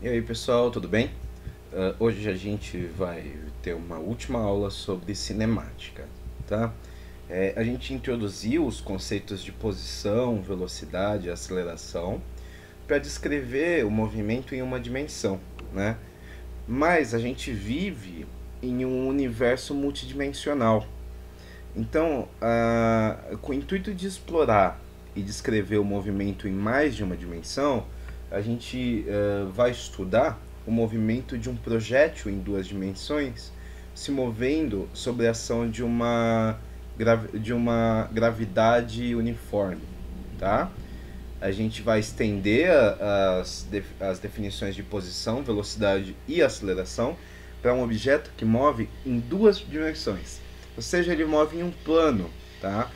E aí pessoal, tudo bem? Hoje a gente vai ter uma última aula sobre cinemática, tá? A gente introduziu os conceitos de posição, velocidade e aceleração para descrever o movimento em uma dimensão, né? Mas a gente vive em um universo multidimensional. Então, com o intuito de explorar e descrever o movimento em mais de uma dimensão, a gente vai estudar o movimento de um projétil em duas dimensões se movendo sob a ação de uma gravidade uniforme, tá? A gente vai estender as definições de posição, velocidade e aceleração para um objeto que move em duas dimensões, ou seja, ele move em um plano, tá?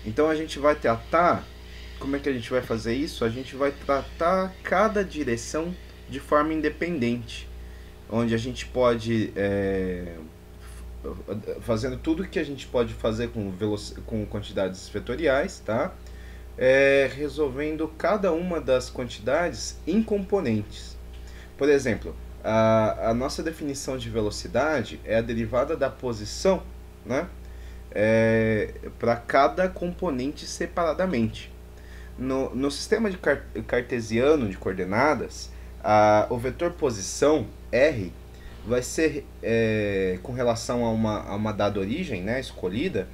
Então a gente vai tratar, como é que a gente vai fazer isso? A gente vai tratar cada direção de forma independente, onde a gente pode fazendo tudo que a gente pode fazer com quantidades vetoriais, tá? Resolvendo cada uma das quantidades em componentes. Por exemplo, a nossa definição de velocidade é a derivada da posição, né? Para cada componente separadamente. No sistema de cartesiano de coordenadas, o vetor posição R vai ser com relação a uma dada origem, né, escolhida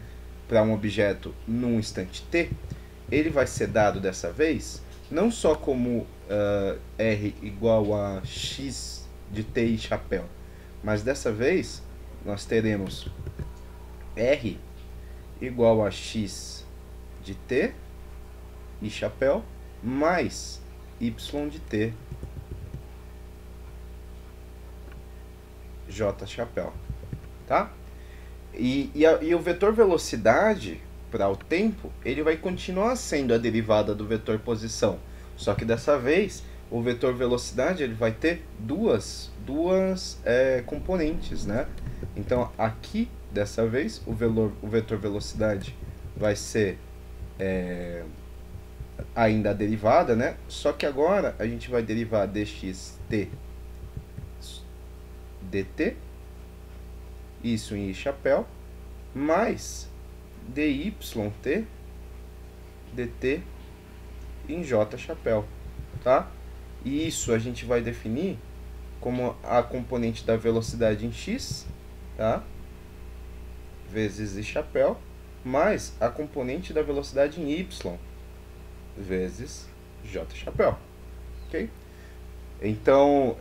para um objeto num instante t, ele vai ser dado dessa vez não só como R igual a x de t e chapéu, mas dessa vez nós teremos R igual a x de t e chapéu mais y de t j chapéu, tá? E o vetor velocidade para o tempo, ele vai continuar sendo a derivada do vetor posição, só que dessa vez o vetor velocidade ele vai ter duas componentes, né? Então aqui dessa vez o vetor velocidade vai ser ainda a derivada, né? Só que agora a gente vai derivar dxt dt, isso em chapéu, mais dyt dt em j chapéu, tá? E isso a gente vai definir como a componente da velocidade em x, tá? Vezes i chapéu, mais a componente da velocidade em y, vezes j chapéu, ok? Então,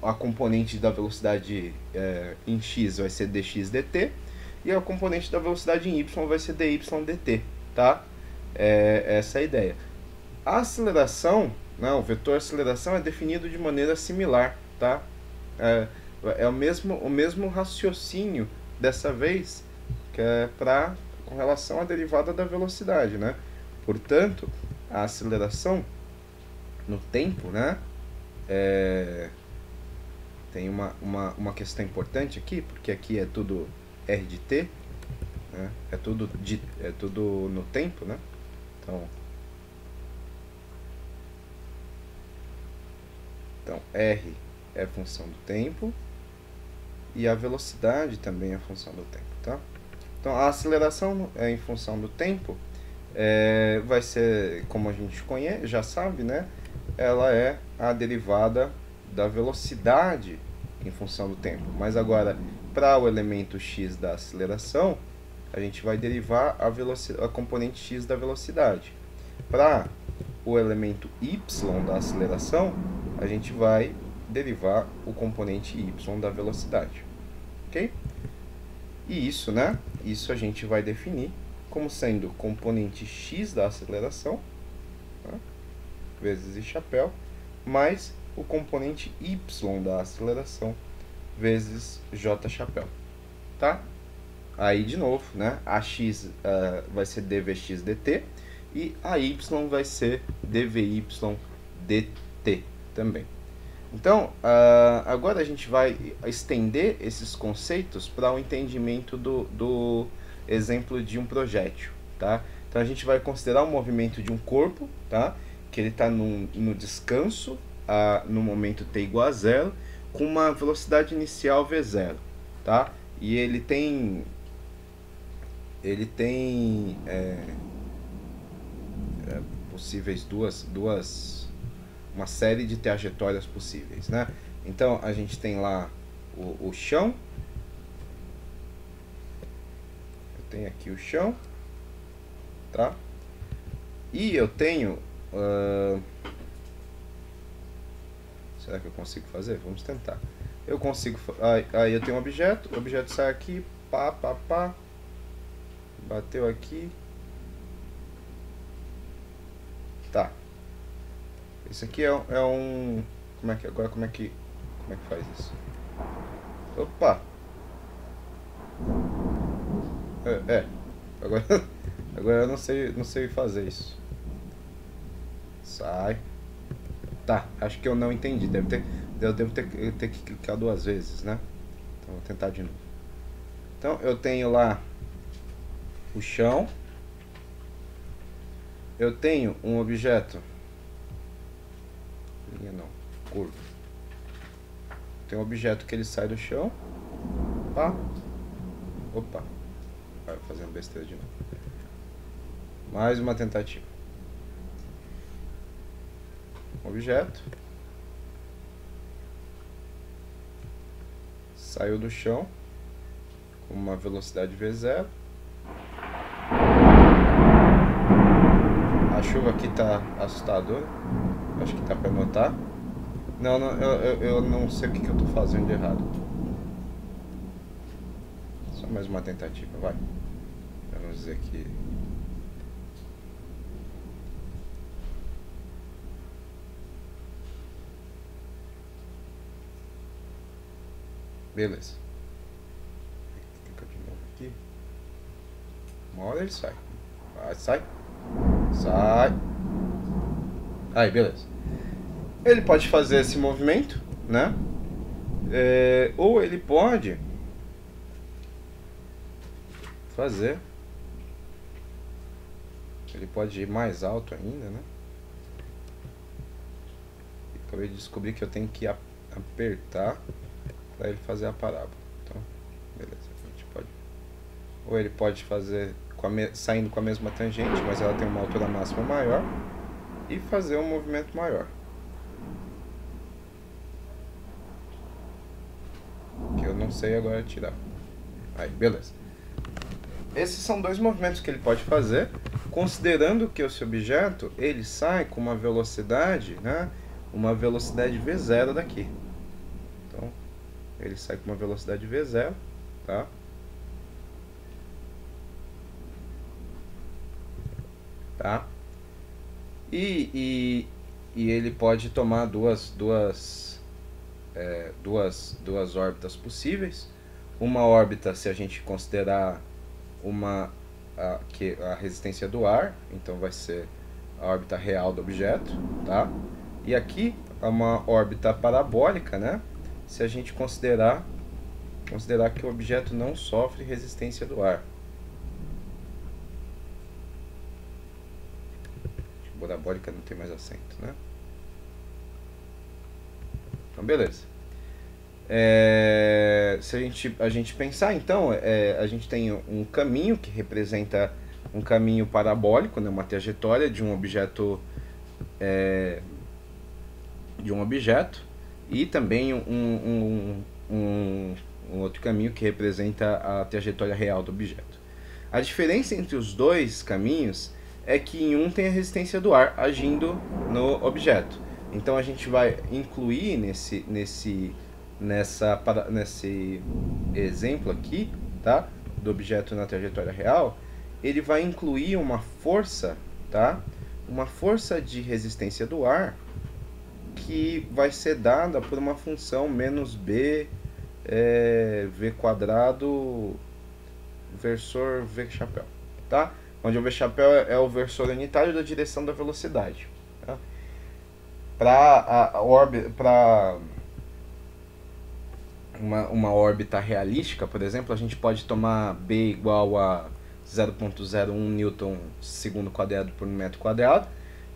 a componente da velocidade em x vai ser dx dt, e a componente da velocidade em y vai ser dy dt, tá? Essa é a ideia. A aceleração, não, o vetor aceleração é definido de maneira similar, tá? É o mesmo raciocínio dessa vez, que é com relação à derivada da velocidade, né? Portanto, a aceleração no tempo, né? Tem uma questão importante aqui, porque aqui é tudo r de t, né? É tudo no tempo, né? Então r é função do tempo e a velocidade também é função do tempo, tá? Então a aceleração é em função do tempo, vai ser, como a gente conhece, já sabe, né? Ela é a derivada da velocidade em função do tempo. Mas agora, para o elemento x da aceleração, a gente vai derivar a componente x da velocidade. Para o elemento y da aceleração, a gente vai derivar o componente y da velocidade. Ok? E isso, né? Isso a gente vai definir como sendo componente x da aceleração, tá? Vezes i chapéu, mais o componente y da aceleração, vezes j chapéu, tá? Aí, de novo, né? A x vai ser dvx dt e a y vai ser dvy dt também. Então, agora a gente vai estender esses conceitos para o entendimento do exemplo de um projétil, tá? Então a gente vai considerar o movimento de um corpo, tá? Que ele está no descanso no momento t igual a 0 com uma velocidade inicial v0, tá? E ele tem possíveis uma série de trajetórias possíveis, né? Então a gente tem lá o chão. Eu tenho aqui o chão, tá? E eu tenho será que eu consigo fazer? Vamos tentar. Eu consigo. Aí eu tenho um objeto. O objeto sai aqui. Pá. Bateu aqui. Tá. Esse aqui é um. Como é que faz isso? Opa! Agora eu não sei fazer isso. Sai. Tá, acho que eu não entendi. Eu devo ter que clicar 2 vezes, né? Então vou tentar de novo. Então eu tenho lá o chão. Eu tenho um objeto. Linha não, curva. Tem um objeto que ele sai do chão. Pá. Opa. Vai fazendo besteira de novo. Mais uma tentativa. Objeto. Saiu do chão com uma velocidade v0. A chuva aqui tá assustadora. Acho que tá pra notar. Não, eu não sei o que eu tô fazendo de errado. Só mais uma tentativa, vai. Vamos dizer que... Beleza. Clica de novo aqui. Uma hora ele sai. Sai. Aí, beleza. Ele pode fazer esse movimento, né? Ou ele pode fazer... Ele pode ir mais alto ainda, né? Acabei de descobrir que eu tenho que apertar para ele fazer a parábola. Então, beleza, a gente pode... Ou ele pode fazer saindo com a mesma tangente, mas ela tem uma altura máxima maior, e fazer um movimento maior. Que eu não sei agora tirar. Aí, beleza. Esses são 2 movimentos que ele pode fazer, considerando que esse objeto ele sai com uma velocidade, né? Uma velocidade v0 daqui. Então, ele sai com uma velocidade v0, tá? Tá? E ele pode tomar duas órbitas possíveis. Uma órbita, se a gente considerar a resistência do ar, então vai ser a órbita real do objeto, tá? E aqui uma órbita parabólica, né? Se a gente considerar que o objeto não sofre resistência do ar. Parabólica não tem mais acento, né? Então, beleza. Se a gente pensar, então, a gente tem um caminho que representa um caminho parabólico, né? Uma trajetória de um objeto, e também um outro caminho que representa a trajetória real do objeto. A diferença entre os 2 caminhos é que em um tem a resistência do ar agindo no objeto. Então a gente vai incluir nesse exemplo aqui, tá? Do objeto na trajetória real, ele vai incluir uma força, tá? Uma força de resistência do ar que vai ser dada por uma função menos b v quadrado versor v chapéu, tá? Onde o v chapéu é o versor unitário da direção da velocidade. Tá? Para uma órbita realística, por exemplo, a gente pode tomar b igual a 0,01 newton segundo quadrado por metro quadrado,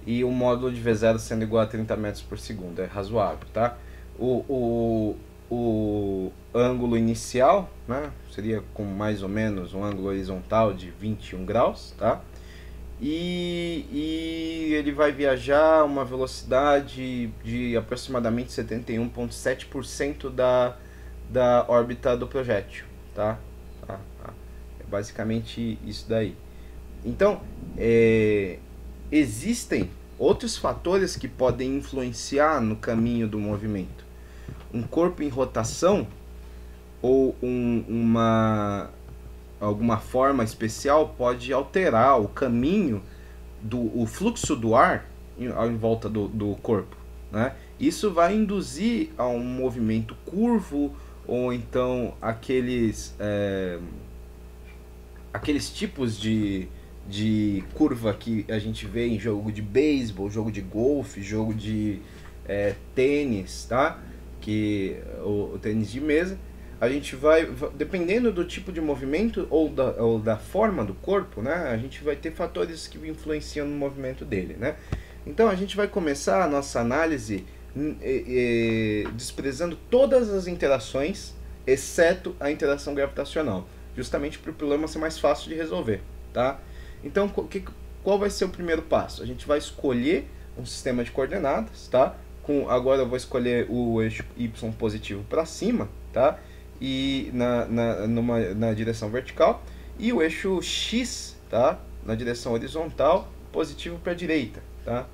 e o módulo de V0 sendo igual a 30 metros por segundo, é razoável, tá? O ângulo inicial, né, seria com mais ou menos um ângulo horizontal de 21 graus, tá? E ele vai viajar a uma velocidade de aproximadamente 71,7% da órbita do projétil, tá? É basicamente isso daí. Então, existem outros fatores que podem influenciar no caminho do movimento. Um corpo em rotação ou alguma forma especial pode alterar o caminho, o fluxo do ar em volta do corpo, né? Isso vai induzir a um movimento curvo, ou então aqueles tipos de curva que a gente vê em jogo de beisebol, jogo de golfe, jogo de tênis, tá? O tênis de mesa. A gente vai, dependendo do tipo de movimento ou da forma do corpo, né, a gente vai ter fatores que influenciam no movimento dele, né? Então a gente vai começar a nossa análise desprezando todas as interações, exceto a interação gravitacional, justamente para o problema ser mais fácil de resolver, tá? Então qual vai ser o primeiro passo? A gente vai escolher um sistema de coordenadas, tá? Agora eu vou escolher o eixo Y positivo para cima, tá? E na direção vertical, e o eixo X, tá? Na direção horizontal, positivo para a direita, tá?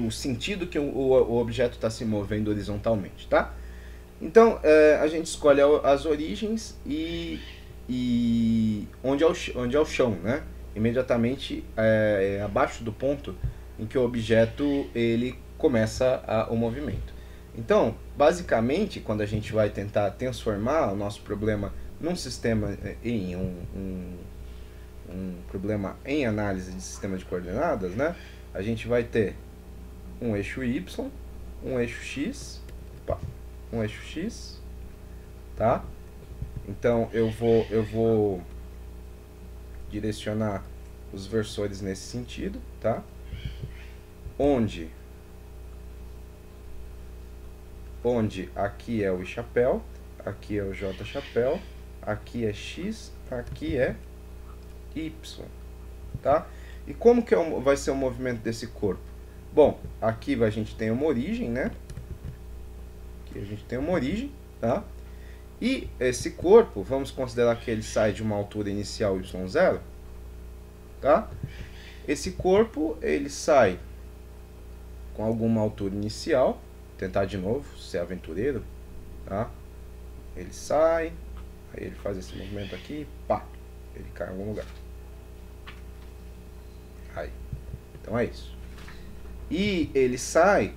O sentido que o objeto está se movendo horizontalmente, tá? Então a gente escolhe as origens e onde é o chão, né? Imediatamente abaixo do ponto em que o objeto ele começa o movimento. Então, basicamente, quando a gente vai tentar transformar o nosso problema num sistema em um problema em análise de sistema de coordenadas, né? A gente vai ter um eixo Y, um eixo X, tá? Então eu vou direcionar os versores nesse sentido, tá? Onde aqui é o I chapéu, aqui é o J chapéu, aqui é X, aqui é Y, tá? E como que vai ser o movimento desse corpo? Bom, aqui a gente tem uma origem, né? Aqui a gente tem uma origem, tá? E esse corpo, vamos considerar que ele sai de uma altura inicial y0, tá? Esse corpo, ele sai com alguma altura inicial, tentar de novo, ser aventureiro, tá? Ele sai, aí ele faz esse movimento aqui, pá, ele cai em algum lugar. Aí. Então é isso. E ele sai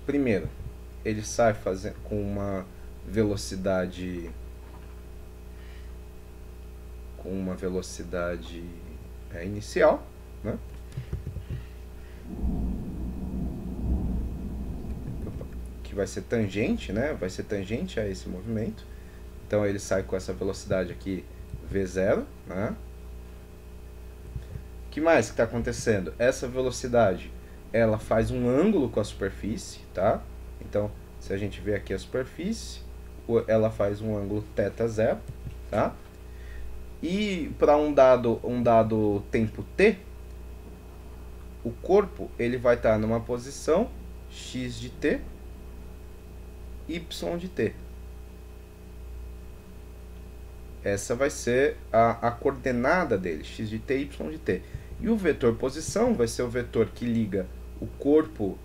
primeiro, ele sai com uma velocidade inicial, né? Que vai ser tangente, né? Vai ser tangente a esse movimento. Então ele sai com essa velocidade aqui V0, né? O que mais que está acontecendo? Essa velocidade, ela faz um ângulo com a superfície, tá? Então, se a gente ver aqui a superfície, ela faz um ângulo θ0, tá? E para um dado tempo t, o corpo ele vai estar numa posição x de t, y de t. Essa vai ser a coordenada dele, x de t, y de t. E o vetor posição vai ser o vetor que liga o corpo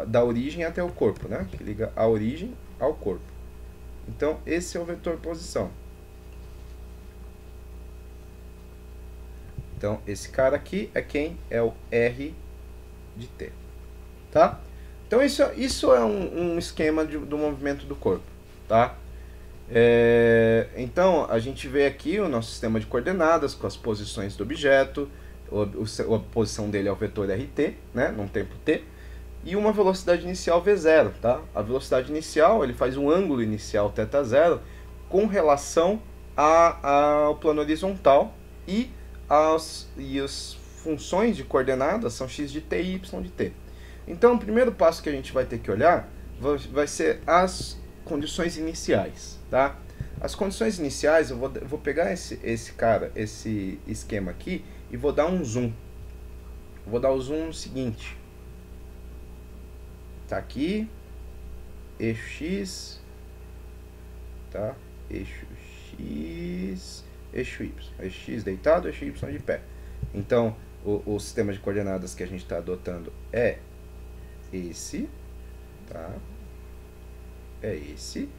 da origem até o corpo, né? Que liga a origem ao corpo. Então, esse é o vetor posição. Então, esse cara aqui é quem? É o R de t. Tá? Então, isso é um esquema do movimento do corpo. Tá? Então, a gente vê aqui o nosso sistema de coordenadas com as posições do objeto. A posição dele é o vetor RT, né? Num tempo t. E uma velocidade inicial V0, tá? A velocidade inicial, ele faz um ângulo inicial θ0 com relação ao plano horizontal e as funções de coordenadas são x de t e y de t. Então, o primeiro passo que a gente vai ter que olhar vai ser as condições iniciais, tá? As condições iniciais, eu vou pegar esse esquema aqui e vou dar um zoom. Vou dar o zoom no seguinte. Tá aqui, eixo x, tá? Eixo x, eixo y. Eixo x deitado, eixo y de pé. Então, o sistema de coordenadas que a gente está adotando é esse, tá? É esse,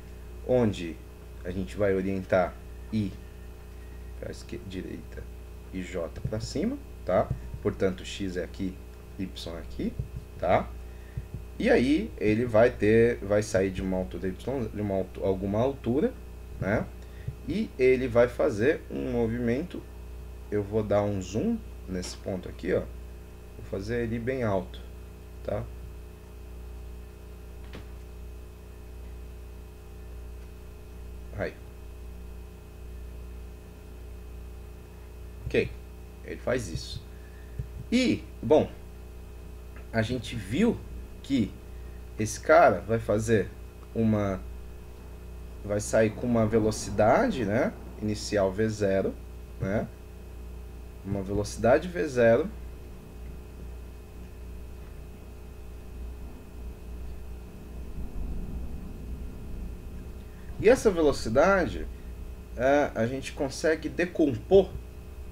onde a gente vai orientar I para a direita e J para cima, tá? Portanto, x é aqui, y é aqui, tá? E aí ele vai sair de uma altura y, de alguma altura, né? E ele vai fazer um movimento. Eu vou dar um zoom nesse ponto aqui, ó. Vou fazer ele bem alto, tá? Aí. Ok. Ele faz isso. E, bom, a gente viu que esse cara vai sair com uma velocidade, né, inicial v0, né, uma velocidade v0, e essa velocidade a gente consegue decompor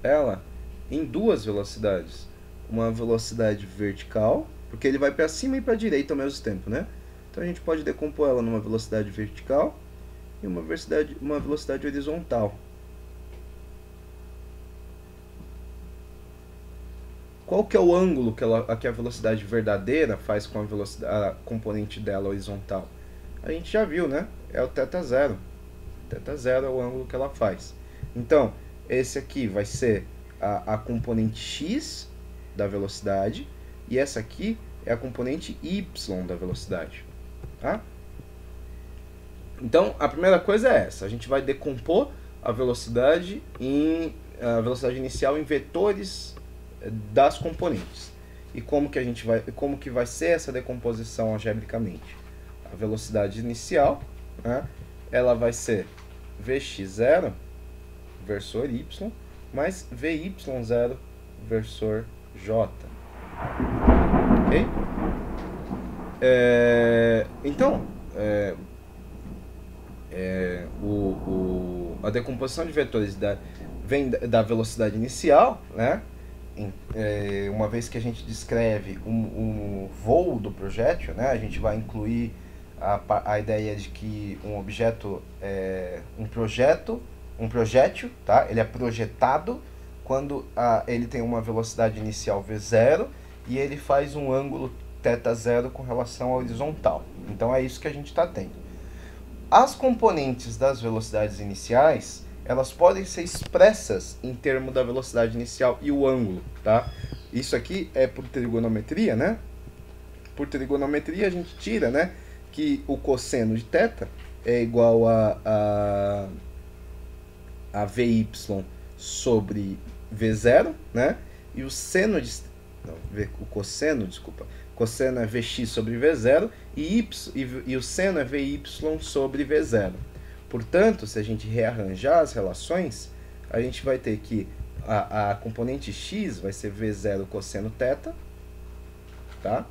ela em duas velocidades. Uma velocidade vertical, porque ele vai para cima e para a direita ao mesmo tempo, né? Então a gente pode decompor ela numa velocidade vertical e uma velocidade horizontal. Qual que é o ângulo que a velocidade verdadeira faz com a componente dela horizontal? A gente já viu, né? É o θ0. θ0 é o ângulo que ela faz. Então, esse aqui vai ser a componente x da velocidade, e essa aqui é a componente y da velocidade, tá? Então, a primeira coisa é essa. A gente vai decompor a velocidade inicial em vetores das componentes. E como que vai ser essa decomposição algebricamente? A velocidade inicial, né, ela vai ser vx0 versor y mais vy0 versor j. Ok? Então, a decomposição de vetores vem da velocidade inicial, né? Uma vez que a gente descreve o voo do projétil, né? A gente vai incluir a ideia de que um objeto é um projétil, tá? Ele é projetado quando ele tem uma velocidade inicial v0 e ele faz um ângulo θ0 com relação à horizontal. Então é isso que a gente está tendo. As componentes das velocidades iniciais, elas podem ser expressas em termos da velocidade inicial e o ângulo, tá? Isso aqui é por trigonometria, né? Por trigonometria a gente tira, né, que o cosseno de θ é igual a Vy sobre V0, né? E o seno de... Não, o cosseno, desculpa. Cosseno é Vx sobre V0 e o seno é Vy sobre V0. Portanto, se a gente rearranjar as relações, a gente vai ter que a componente x vai ser V0 cosseno θ, tá?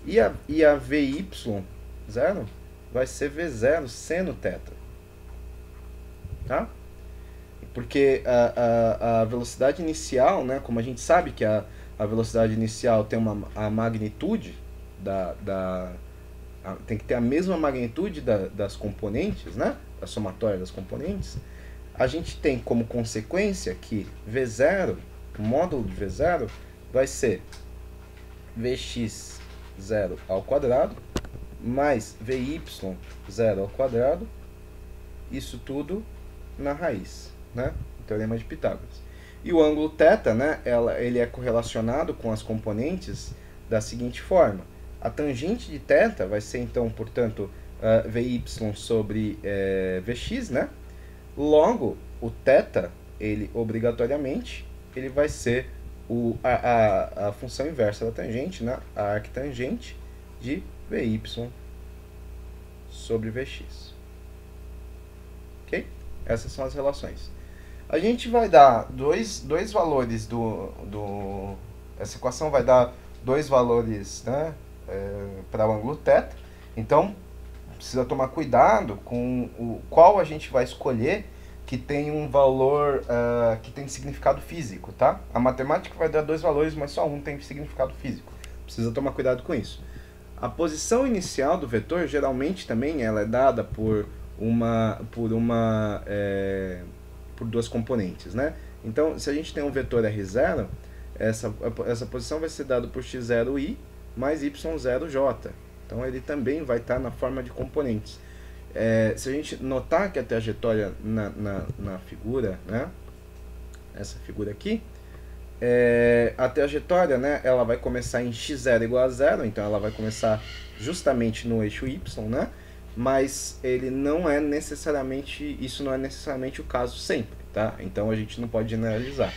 E a Vy0 vai ser V0 seno θ, tá? Porque a velocidade inicial, né, como a gente sabe que a velocidade inicial tem a magnitude tem que ter a mesma magnitude das componentes, né, da somatória das componentes, a gente tem como consequência que V0, o módulo de V0, vai ser Vx0 ao quadrado mais Vy0 ao quadrado, isso tudo na raiz, né? O teorema de Pitágoras. E o ângulo θ, né, ele é correlacionado com as componentes da seguinte forma. A tangente de θ vai ser, então, portanto, Vy sobre Vx, né? Logo, o θ ele obrigatoriamente ele vai ser a função inversa da tangente, né? A arctangente de Vy sobre Vx. Ok? Essas são as relações. A gente vai dar dois valores essa equação vai dar dois valores, né, para o ângulo θ. Então, precisa tomar cuidado com qual a gente vai escolher que tem um valor que tem significado físico, tá? A matemática vai dar dois valores, mas só um tem significado físico. Precisa tomar cuidado com isso. A posição inicial do vetor, geralmente também, ela é dada por duas componentes, né? Então, se a gente tem um vetor R0, essa posição vai ser dada por x0i mais y0j. Então, ele também vai estar na forma de componentes. Se a gente notar que a trajetória na figura, né? Essa figura aqui, a trajetória, né? Ela vai começar em x0 igual a 0, então ela vai começar justamente no eixo y, né? Mas ele não é necessariamente, isso não é necessariamente o caso sempre, tá? Então a gente não pode generalizar.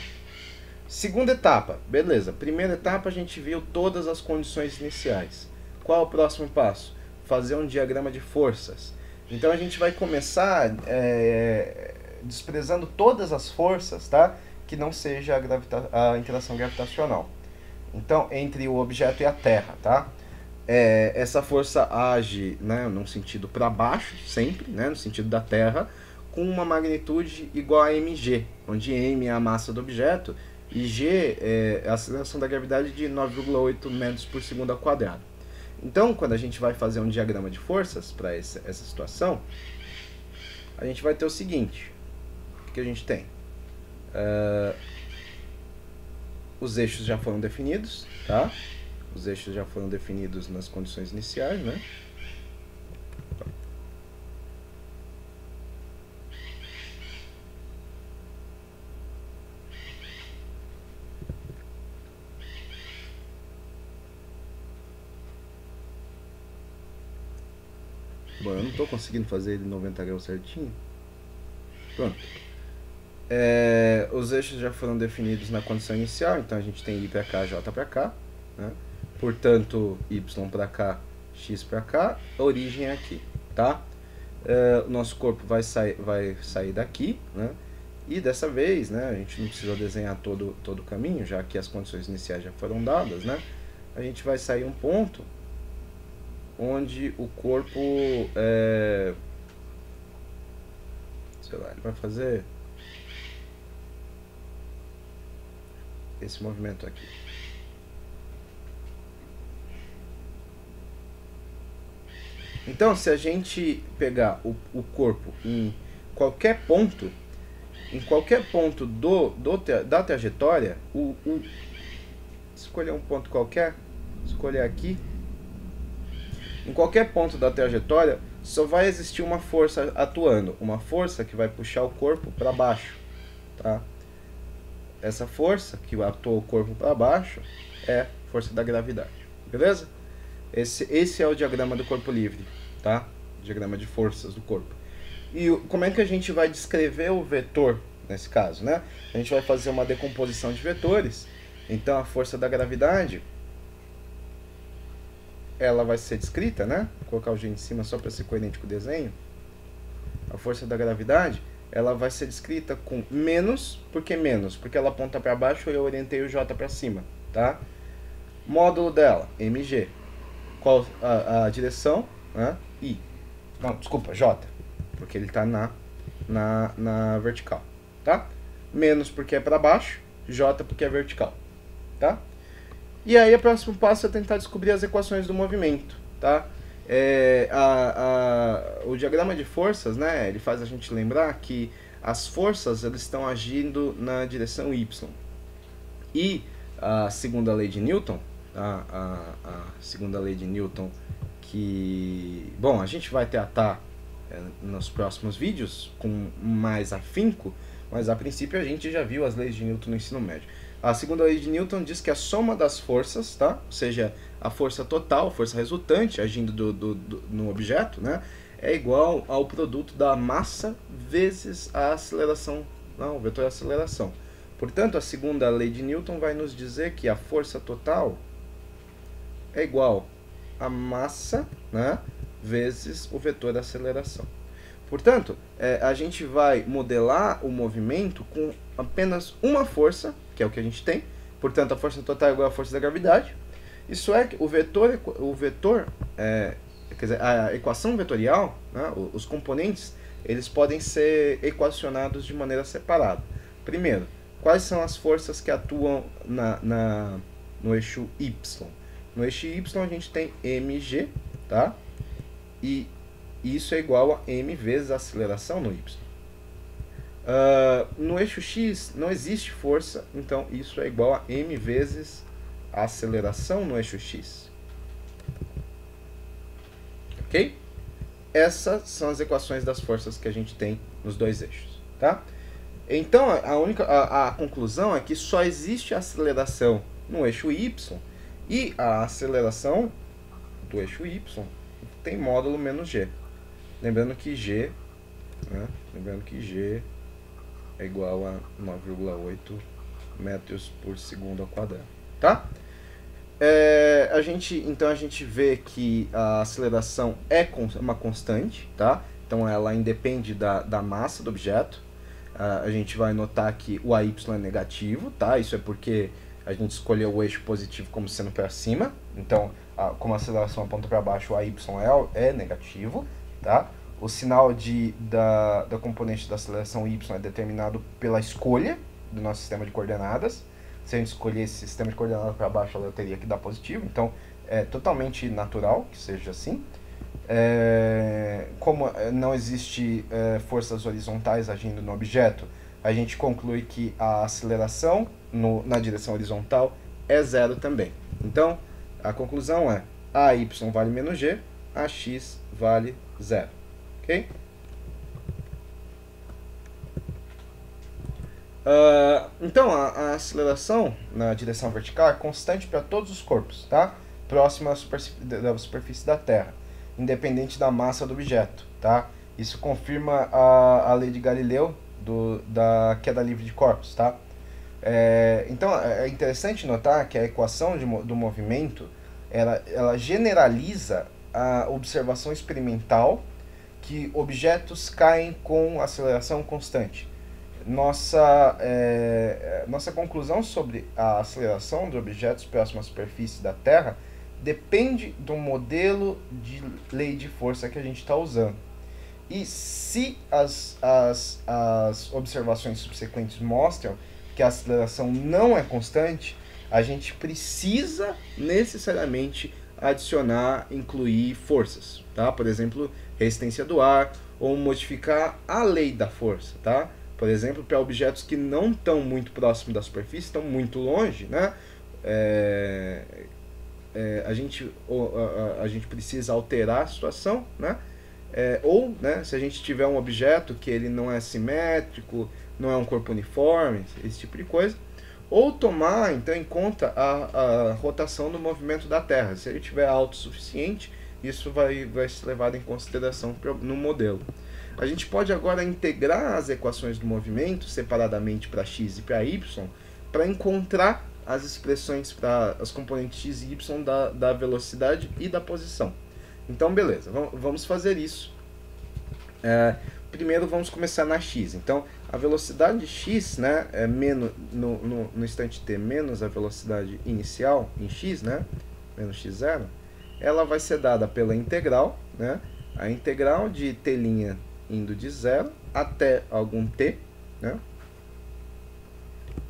Segunda etapa, beleza. Primeira etapa a gente viu todas as condições iniciais. Qual é o próximo passo? Fazer um diagrama de forças. Então a gente vai começar desprezando todas as forças, tá? Que não seja a interação gravitacional. Então, entre o objeto e a Terra, tá? Essa força age, né, num sentido para baixo, sempre, né, no sentido da Terra, com uma magnitude igual a mg, onde m é a massa do objeto e g é a aceleração da gravidade de 9,8 metros por segundo ao quadrado. Então, quando a gente vai fazer um diagrama de forças para essa situação, a gente vai ter o seguinte, o que a gente tem? Os eixos já foram definidos, tá? Os eixos já foram definidos nas condições iniciais, né? Bom, eu não estou conseguindo fazer ele 90 graus certinho. Pronto. Os eixos já foram definidos na condição inicial, então a gente tem I para cá, J para cá, né? Portanto, Y para cá, X para cá, a origem é aqui, tá? O nosso corpo vai sair daqui, né? E dessa vez, né, a gente não precisa desenhar todo o caminho, já que as condições iniciais já foram dadas, né? A gente vai sair um ponto onde o corpo, sei lá, ele vai fazer esse movimento aqui. Então, se a gente pegar o corpo em qualquer ponto da trajetória, escolher um ponto qualquer, escolher aqui, em qualquer ponto da trajetória, só vai existir uma força atuando, uma força que vai puxar o corpo para baixo, tá? Essa força que atua o corpo para baixo é força da gravidade, beleza? Esse é o diagrama do corpo livre, tá? Diagrama de forças do corpo. E como é que a gente vai descrever o vetor nesse caso, né? A gente vai fazer uma decomposição de vetores. Então a força da gravidade, ela vai ser descrita, né? Vou colocar o G em cima só para ser coerente com o desenho. A força da gravidade, ela vai ser descrita com menos, porque ela aponta para baixo e eu orientei o J para cima, tá? Módulo dela, mg. Qual a direção? Né? I. Não, desculpa, J, porque ele está na vertical, tá? Menos porque é para baixo, J porque é vertical, tá? E aí o próximo passo é tentar descobrir as equações do movimento, tá? O diagrama de forças, né, ele faz a gente lembrar que as forças elas estão agindo na direção Y. E a segunda lei de Newton, a segunda lei de Newton, que, bom, a gente vai tratar nos próximos vídeos com mais afinco, mas a princípio a gente já viu as leis de Newton no ensino médio. A segunda lei de Newton diz que a soma das forças, tá? Ou seja, a força total, a força resultante agindo no objeto, né, é igual ao produto da massa vezes a aceleração não, o vetor é aceleração. Portanto, a segunda lei de Newton vai nos dizer que a força total é igual a massa, né, vezes o vetor da aceleração. Portanto, a gente vai modelar o movimento com apenas uma força, que é o que a gente tem. Portanto, a força total é igual à força da gravidade. Isso é que quer dizer, a equação vetorial, né, os componentes, eles podem ser equacionados de maneira separada. Primeiro, quais são as forças que atuam no eixo Y? No eixo Y a gente tem mg, tá? E isso é igual a m vezes a aceleração no Y. No eixo X não existe força, então isso é igual a m vezes a aceleração no eixo X. Ok? Essas são as equações das forças que a gente tem nos dois eixos, tá? Então, a conclusão é que só existe aceleração no eixo Y e a aceleração do eixo Y tem módulo menos g. Lembrando que g é igual a 9,8 metros por segundo ao quadrado, tá? Então a gente vê que a aceleração é uma constante, tá? Então ela independe da massa do objeto. A gente vai notar que o AY é negativo, tá? Isso é porque a gente escolheu o eixo positivo como sendo para cima. Então, como a aceleração aponta para baixo, o AY é negativo, tá? O sinal da componente da aceleração Y é determinado pela escolha do nosso sistema de coordenadas. Se a gente escolher esse sistema de coordenadas para baixo, ela teria que dar positivo. Então, é totalmente natural que seja assim. Como não existe forças horizontais agindo no objeto, a gente conclui que a aceleração na direção horizontal é zero também. Então, a conclusão é AY vale menos G, AX vale zero. Ok? Então, a aceleração na direção vertical é constante para todos os corpos, tá? Próximo da superfície da Terra, independente da massa do objeto, tá? Isso confirma a lei de Galileu da queda livre de corpos, tá? Então, é interessante notar que a equação do movimento, ela generaliza a observação experimental que objetos caem com aceleração constante. Nossa conclusão sobre a aceleração de objetos próximos à superfície da Terra depende do modelo de lei de força que a gente está usando. E se as observações subsequentes mostram que a aceleração não é constante, a gente precisa necessariamente incluir forças, tá? Por exemplo, resistência do ar, ou modificar a lei da força, tá? Por exemplo, para objetos que não estão muito próximos da superfície, estão muito longe, né? A gente precisa alterar a situação, né? Né, se a gente tiver um objeto que ele não é simétrico, não é um corpo uniforme, esse tipo de coisa, ou tomar então em conta a rotação do movimento da Terra. Se ele estiver alto o suficiente, isso vai ser levado em consideração no modelo. A gente pode agora integrar as equações do movimento separadamente para x e para y, para encontrar as expressões para as componentes x e y da velocidade e da posição. Então, beleza, vamos fazer isso. Primeiro vamos começar na x. Então, a velocidade x, né, no instante t menos a velocidade inicial em x, né, menos x0, ela vai ser dada pela integral, né, a integral de t' indo de 0 até algum t, né,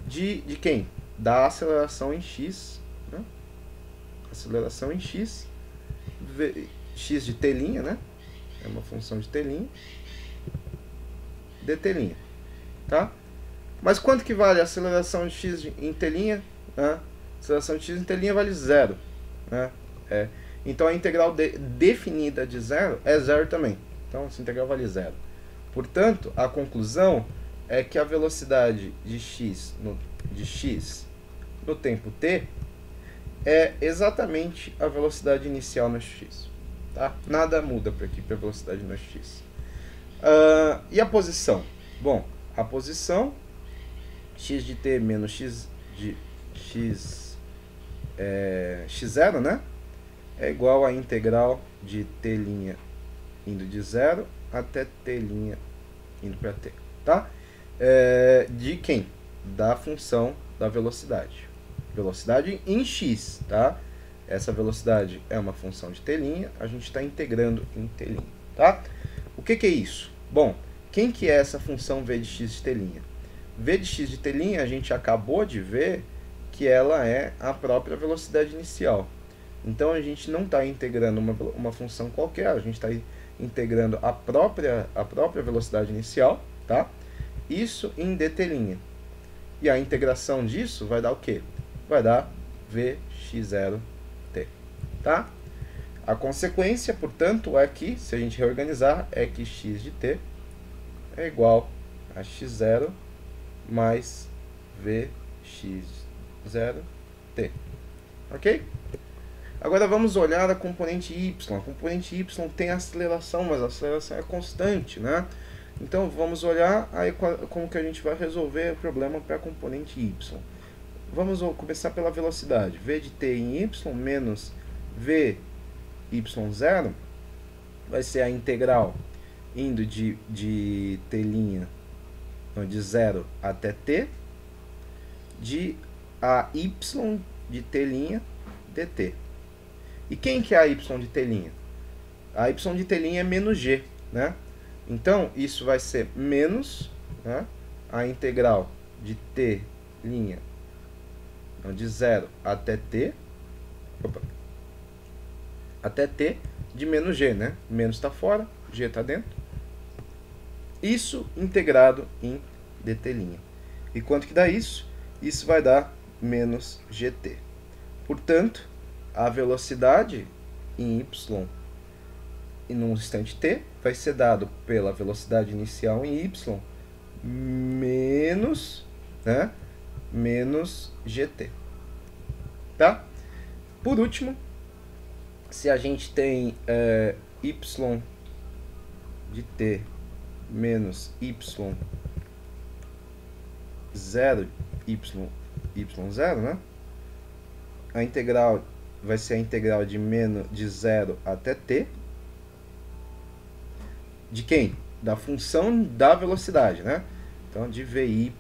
de quem? Da aceleração em x, né, aceleração em x, x de t', né, é uma função de t', dt', tá? Mas quanto que vale a aceleração de x em t'? Né? A aceleração de x em t' vale 0, né? Então a integral definida de 0 é 0 também. Então essa integral vale 0. Portanto, a conclusão é que a velocidade de x no tempo t é exatamente a velocidade inicial no x. Tá? Nada muda para a velocidade no x. E a posição? Bom, a posição x de t menos x de x0, né? É igual a integral de t' indo de 0 até t' indo para t, tá? De quem? Da função da velocidade. Velocidade em x, tá? Essa velocidade é uma função de t', a gente está integrando em t', tá? O que é isso? Bom, quem que é essa função v de x de t'? V de x de t' a gente acabou de ver que ela é a própria velocidade inicial. Então a gente não está integrando uma função qualquer, a gente está integrando a própria velocidade inicial, tá? Isso em dt'. E a integração disso vai dar o quê? Vai dar vx0t, tá? A consequência, portanto, é que, se a gente reorganizar, é que x de t é igual a x0 mais vx0t, ok? Agora vamos olhar a componente y. A componente y tem aceleração, mas a aceleração é constante, né? Então vamos olhar aí como que a gente vai resolver o problema para a componente y. Vamos começar pela velocidade. V de t em y menos vy0 vai ser a integral indo de t', de 0 até t, de a y de t' dt. E quem que é a y de t'? A y de t' é menos g, né? Então, isso vai ser menos, né, a integral de t', de 0 até t, até t de menos g, né? Menos está fora, g está dentro. Isso integrado em dt'. E quanto que dá isso? Isso vai dar menos gt. Portanto, a velocidade em y e num instante t vai ser dado pela velocidade inicial em y menos, né, menos gt, tá? Por último, se a gente tem y de t menos y0, y0, né? A integral vai ser a integral de 0 até t. De quem? Da função da velocidade, né? Então, de vy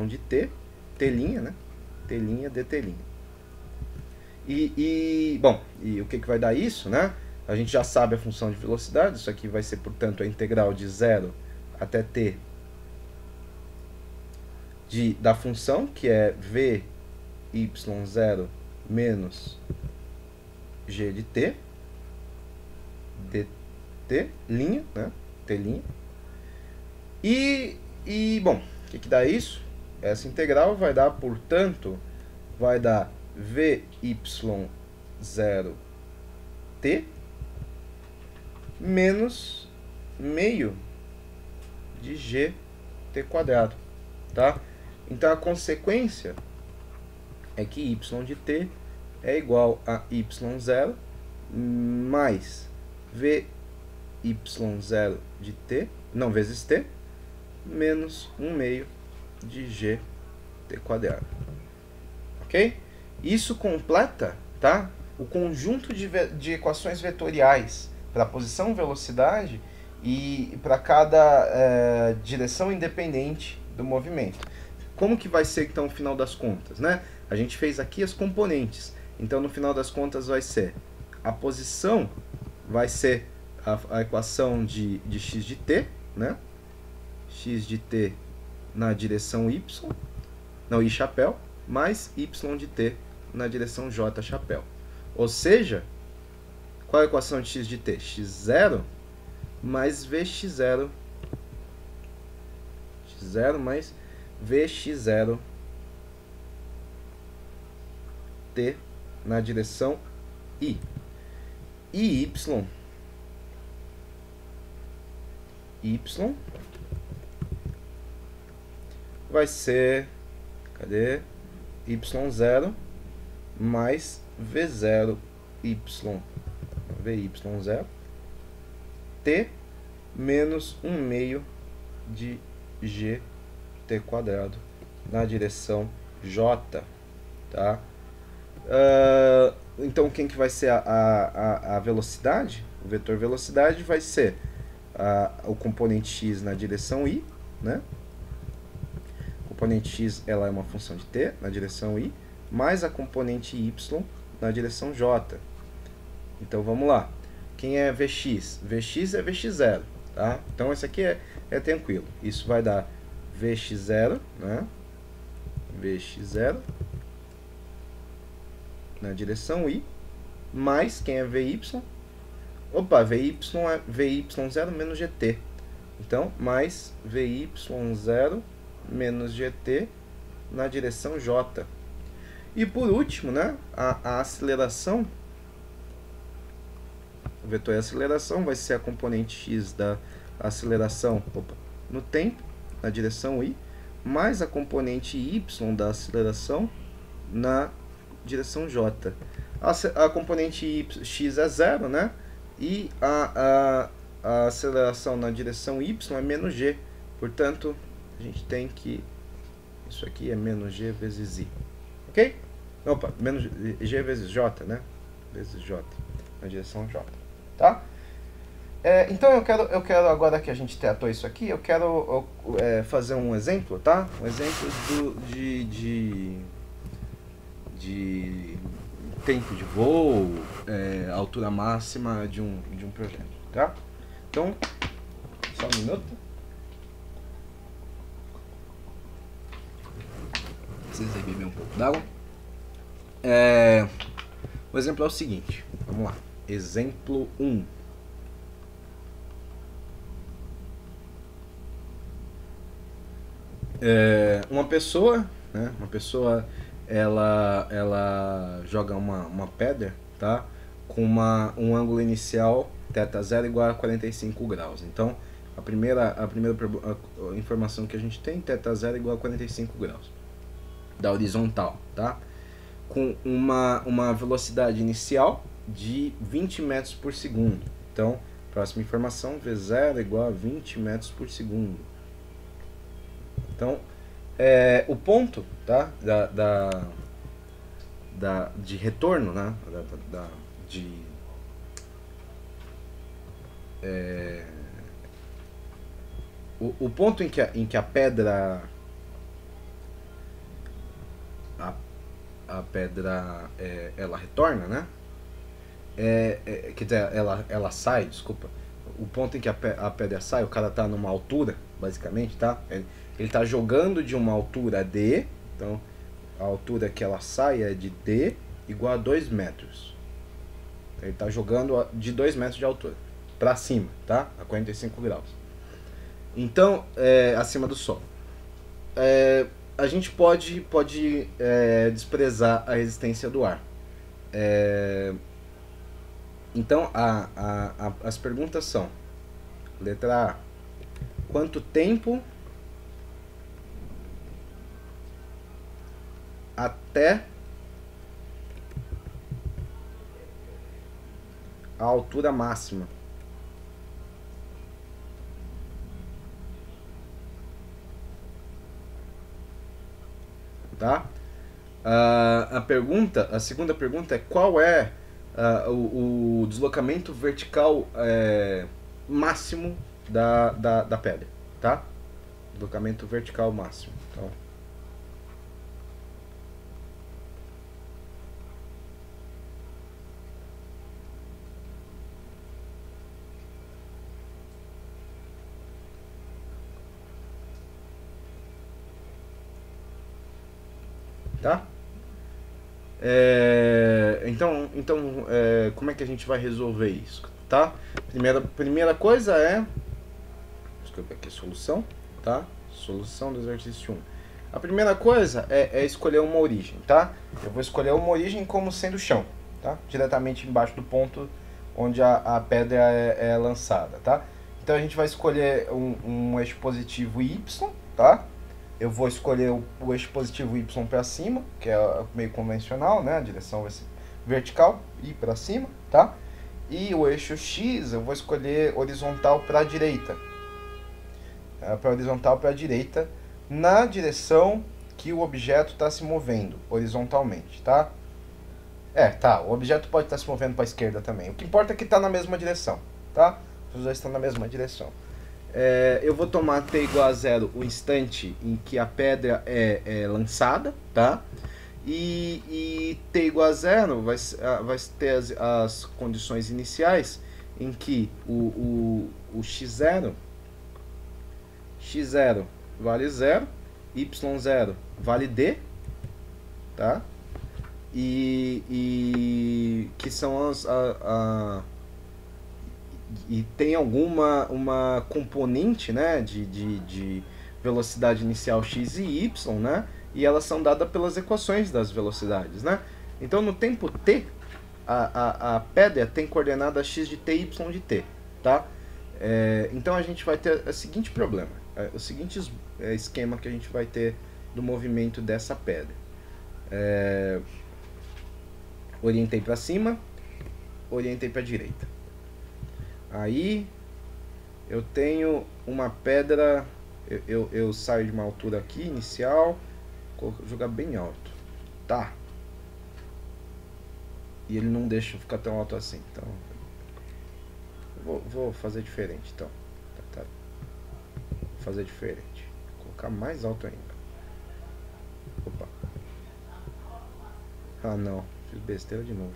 de t, t', né? T', dt'. Bom, e o que vai dar isso, né? A gente já sabe a função de velocidade. Isso aqui vai ser, portanto, a integral de 0 até t da função, que é vy0 menos g de t, dt', né? T'. Bom, o que dá isso? Essa integral vai dar, portanto, vai dar vy0t menos meio de gt², tá? Então a consequência é que y de t é igual a y0 mais vy0 de t, não, vezes t, menos 1/2 de gt². Ok? Isso completa, tá, o conjunto de equações vetoriais para posição e velocidade e para cada direção independente do movimento. Como que vai ser, então, no final das contas, né? A gente fez aqui as componentes. Então, no final das contas, vai ser a posição, vai ser a equação de x de t, né? X de t na direção y, não, i chapéu, mais y de t na direção j chapéu. Ou seja, qual é a equação de x de t? x0 mais vx0, x0 mais vx0 t na direção i. E y vai ser, cadê? y0 mais v0 vy0 t menos 1/2 de gt² na direção j, tá? Então, quem que vai ser a velocidade? O vetor velocidade vai ser o componente x na direção y, né? O componente x ela é uma função de t na direção y, mais a componente y na direção j. Então, vamos lá. Quem é Vx? Vx é Vx0, tá? Então, esse aqui é tranquilo. Isso vai dar Vx0, né? Vx0 na direção y, mais quem é Vy? Opa, Vy é Vy0 menos gt. Então, mais Vy0 menos gt na direção j. E por último, né, a aceleração, o vetor de aceleração vai ser a componente x da aceleração no tempo, na direção y, mais a componente y da aceleração na direção j. A componente x é 0, né? E a aceleração na direção y é menos g. Portanto, a gente tem que... Isso aqui é menos g vezes i. Ok? Opa, menos g vezes j, né? Vezes j, na direção j. Tá? Então eu quero, agora que a gente tratou isso aqui, eu quero fazer um exemplo, tá? Um exemplo de tempo de voo, altura máxima de um projeto, tá? Então, só um minuto. Precisa beber um pouco d'água. O exemplo é o seguinte, vamos lá. Exemplo 1. Uma pessoa, né? Ela joga uma pedra, tá? Com um ângulo inicial θ0 igual a 45 graus. Então, a primeira informação que a gente tem, θ0 igual a 45 graus. Da horizontal, tá? Com uma velocidade inicial de 20 metros por segundo. Então, próxima informação, V0 igual a 20 metros por segundo. Então, o ponto, tá, de retorno, né, o ponto em que a pedra ela retorna, né, quer dizer, ela sai, desculpa, o ponto em que a pedra sai, o cara tá numa altura, basicamente, tá? Ele tá jogando de uma altura D, então a altura que ela sai é de D igual a 2 metros. Ele tá jogando de 2 metros de altura, para cima, tá? A 45 graus. Então, acima do Sol. A gente pode desprezar a resistência do ar. Então, as perguntas são: letra A, quanto tempo até a altura máxima? Tá? A segunda pergunta é: qual é o deslocamento vertical máximo da pedra, tá? Deslocamento vertical máximo. Então, tá? Então, como é que a gente vai resolver isso, tá? Primeira coisa desculpa aqui, solução, tá? Solução do exercício 1. A primeira coisa é escolher uma origem, tá? Eu vou escolher uma origem como sendo o chão, tá? Diretamente embaixo do ponto onde a pedra é lançada, tá? Então a gente vai escolher um eixo positivo y, tá? Eu vou escolher o eixo positivo y para cima, que é meio convencional, né? A direção vai ser vertical, y para cima, tá? E o eixo x eu vou escolher horizontal para a direita. para horizontal para a direita, na direção que o objeto está se movendo horizontalmente, tá? Tá, o objeto pode estar se movendo para a esquerda também. O que importa é que está na mesma direção, tá? Os dois estão na mesma direção. Eu vou tomar t igual a 0 o instante em que a pedra é lançada, tá? E t igual a 0 vai ter as condições iniciais em que o x0 vale 0, y0 vale d, tá? E que são e tem uma componente, né, de velocidade inicial x e y, né? E elas são dadas pelas equações das velocidades, né? Então no tempo t, a pedra tem coordenada x de t e y de t, tá? Então a gente vai ter o seguinte problema, o seguinte esquema que a gente vai ter do movimento dessa pedra. Orientei para cima, orientei para a direita. Aí eu tenho uma pedra, eu saio de uma altura aqui, inicial, vou jogar bem alto, tá? E ele não deixa eu ficar tão alto assim, então vou fazer diferente, então. Tá. Vou fazer diferente, vou colocar mais alto ainda. Opa. Ah não, fiz besteira de novo.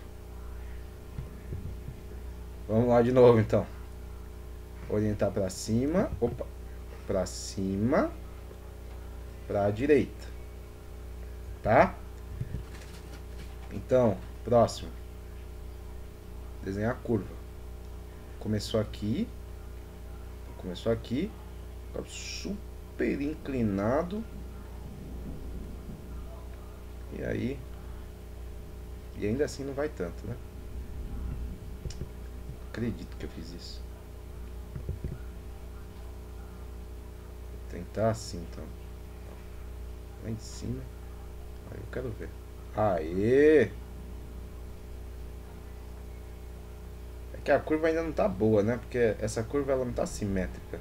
Vamos lá de novo então. Orientar para cima, opa, para cima, para a direita, tá? Então, próximo, desenhar a curva. Começou aqui, tá super inclinado, e aí, e ainda assim não vai tanto, né? Acredito que eu fiz isso. Vou tentar assim então. Lá em cima. Aí eu quero ver. Aê! É que a curva ainda não tá boa, né? Porque essa curva ela não tá simétrica.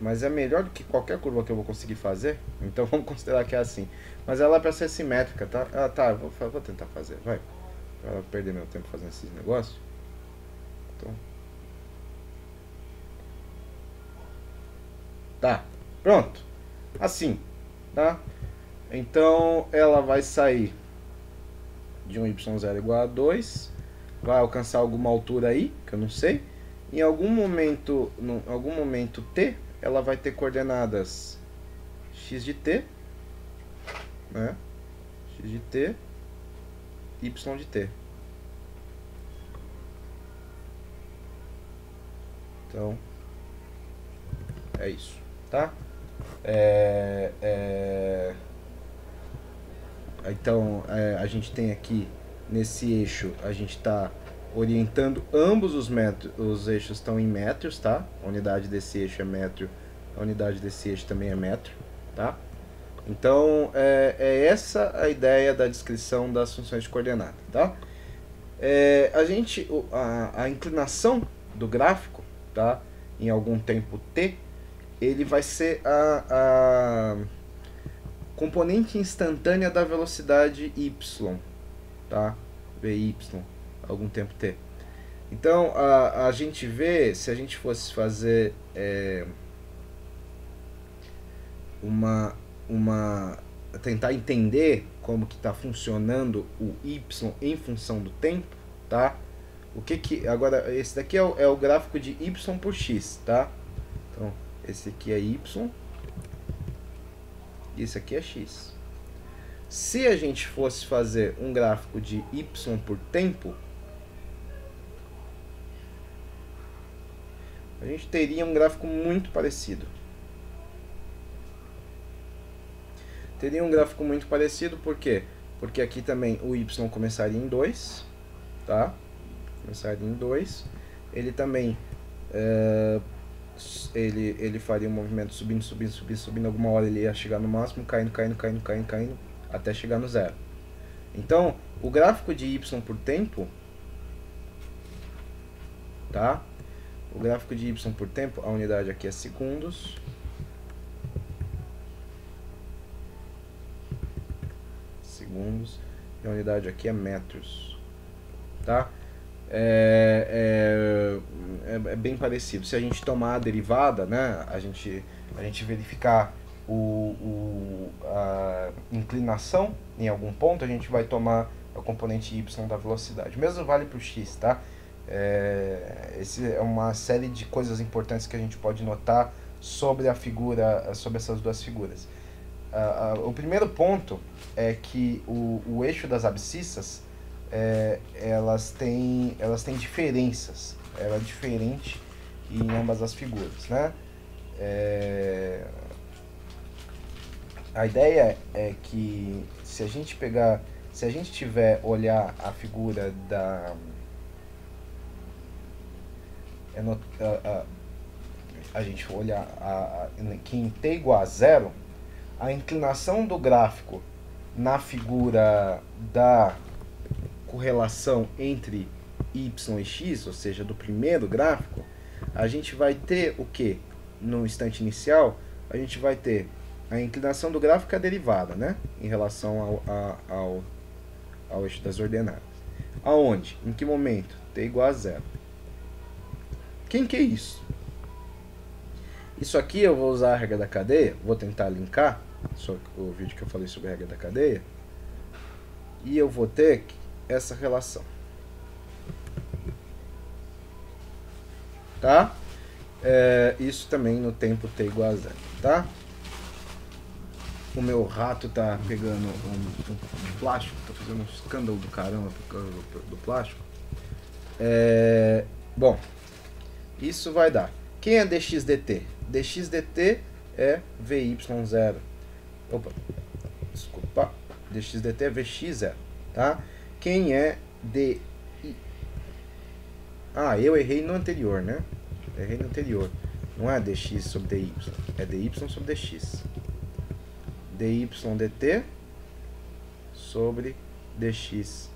Mas é melhor do que qualquer curva que eu vou conseguir fazer. Então vamos considerar que é assim. Mas ela é pra ser simétrica, tá? Ah, tá. Vou tentar fazer. Vai. Para perder meu tempo fazendo esses negócios. Então. Tá. Pronto. Assim. Tá? Então ela vai sair de um y0 igual a 2. Vai alcançar alguma altura aí, que eu não sei. Em algum momento t, ela vai ter coordenadas x de t, né? X de t, y de t. Então, é isso, tá? Então, a gente tem aqui, nesse eixo, a gente está orientando ambos os eixos estão em metros, tá? A unidade desse eixo é metro, a unidade desse eixo também é metro, tá? Então, essa a ideia da descrição das funções de coordenada, tá? A inclinação do gráfico, tá? Em algum tempo t, ele vai ser a componente instantânea da velocidade y, tá? Vy, algum tempo t. Então, a gente vê, se a gente fosse fazer tentar entender como que está funcionando o y em função do tempo, tá? Agora, esse daqui é o gráfico de y por x, tá? Então, esse aqui é y, e esse aqui é x. Se a gente fosse fazer um gráfico de y por tempo, a gente teria um gráfico muito parecido. Por quê? Porque aqui também o y começaria em 2, tá? Começaria em 2. Ele também ele faria um movimento subindo. Alguma hora ele ia chegar no máximo, caindo, até chegar no zero. Então, o gráfico de y por tempo, tá? O gráfico de y por tempo, a unidade aqui é segundos. E a unidade aqui é metros. Tá? É bem parecido. Se a gente tomar a derivada, né, a gente verificar a inclinação em algum ponto, a gente vai tomar o componente y da velocidade. O mesmo vale para o x, tá? Esse é uma série de coisas importantes que a gente pode notar sobre a figura, sobre essas duas figuras. O primeiro ponto é que o eixo das abscissas, elas têm diferenças. Ela é diferente em ambas as figuras, né? A ideia é que se a gente olhar a figura a gente for olhar que em t igual a 0, a inclinação do gráfico na figura da correlação entre y e x, ou seja, do primeiro gráfico, a gente vai ter o que? No instante inicial, a gente vai ter a inclinação do gráfico, a derivada, né? Em relação ao eixo das ordenadas. Aonde? Em que momento? T igual a 0. Quem que é isso? Isso aqui eu vou usar a regra da cadeia, vou tentar linkar o vídeo que eu falei sobre a regra da cadeia, e eu vou ter essa relação. Tá? Isso também no tempo t igual a 0, tá? O meu rato tá pegando um plástico, tá fazendo um escândalo do caramba por causa do plástico. Bom, isso vai dar. Quem é dx dt? Dx dt é vy0. Opa, desculpa. Dx dt é vx0, tá? Quem é dy? Ah, eu errei no anterior, né? Errei no anterior. Não é dx sobre dy, é dy sobre dx. dy dt sobre dx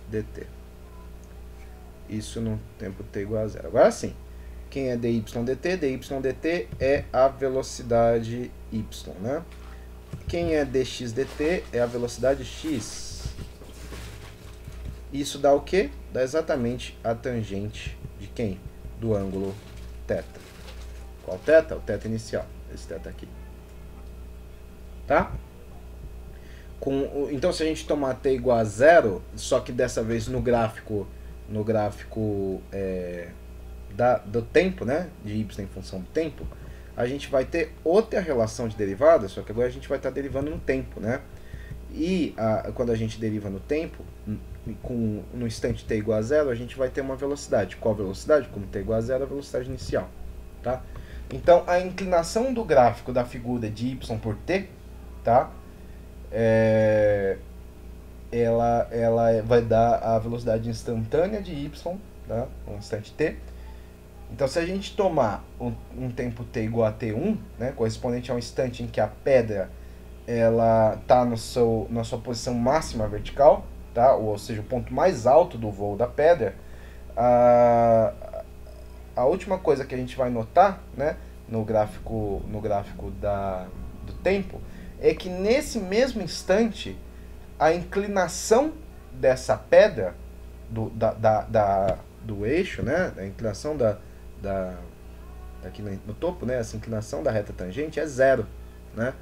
dt. Isso no tempo t igual a 0. Agora sim, quem é dy dt? Dy dt é a velocidade y, né? Quem é dx dt é a velocidade x. Isso dá o quê? Dá exatamente a tangente de quem? Do ângulo θ. Qual θ? O θ inicial. Esse θ aqui. Tá? Então, se a gente tomar t igual a 0, só que dessa vez no gráfico do tempo, né, de y em função do tempo, a gente vai ter outra relação de derivada, só que agora a gente vai estar derivando no tempo, né? E quando a gente deriva no tempo, no instante t igual a 0, a gente vai ter uma velocidade. Qual velocidade? Como t igual a 0, a velocidade inicial, tá? Então, a inclinação do gráfico da figura de y por t, tá? Ela vai dar a velocidade instantânea de y, tá? No instante t. Então, se a gente tomar um tempo t igual a t1, né, correspondente ao instante em que a pedra ela está na sua posição máxima vertical, tá? Ou seja, o ponto mais alto do voo da pedra, a última coisa que a gente vai notar, né, no gráfico do tempo, é que nesse mesmo instante, a inclinação dessa pedra do eixo, né, a inclinação aqui no topo, né, essa inclinação da reta tangente é 0, né?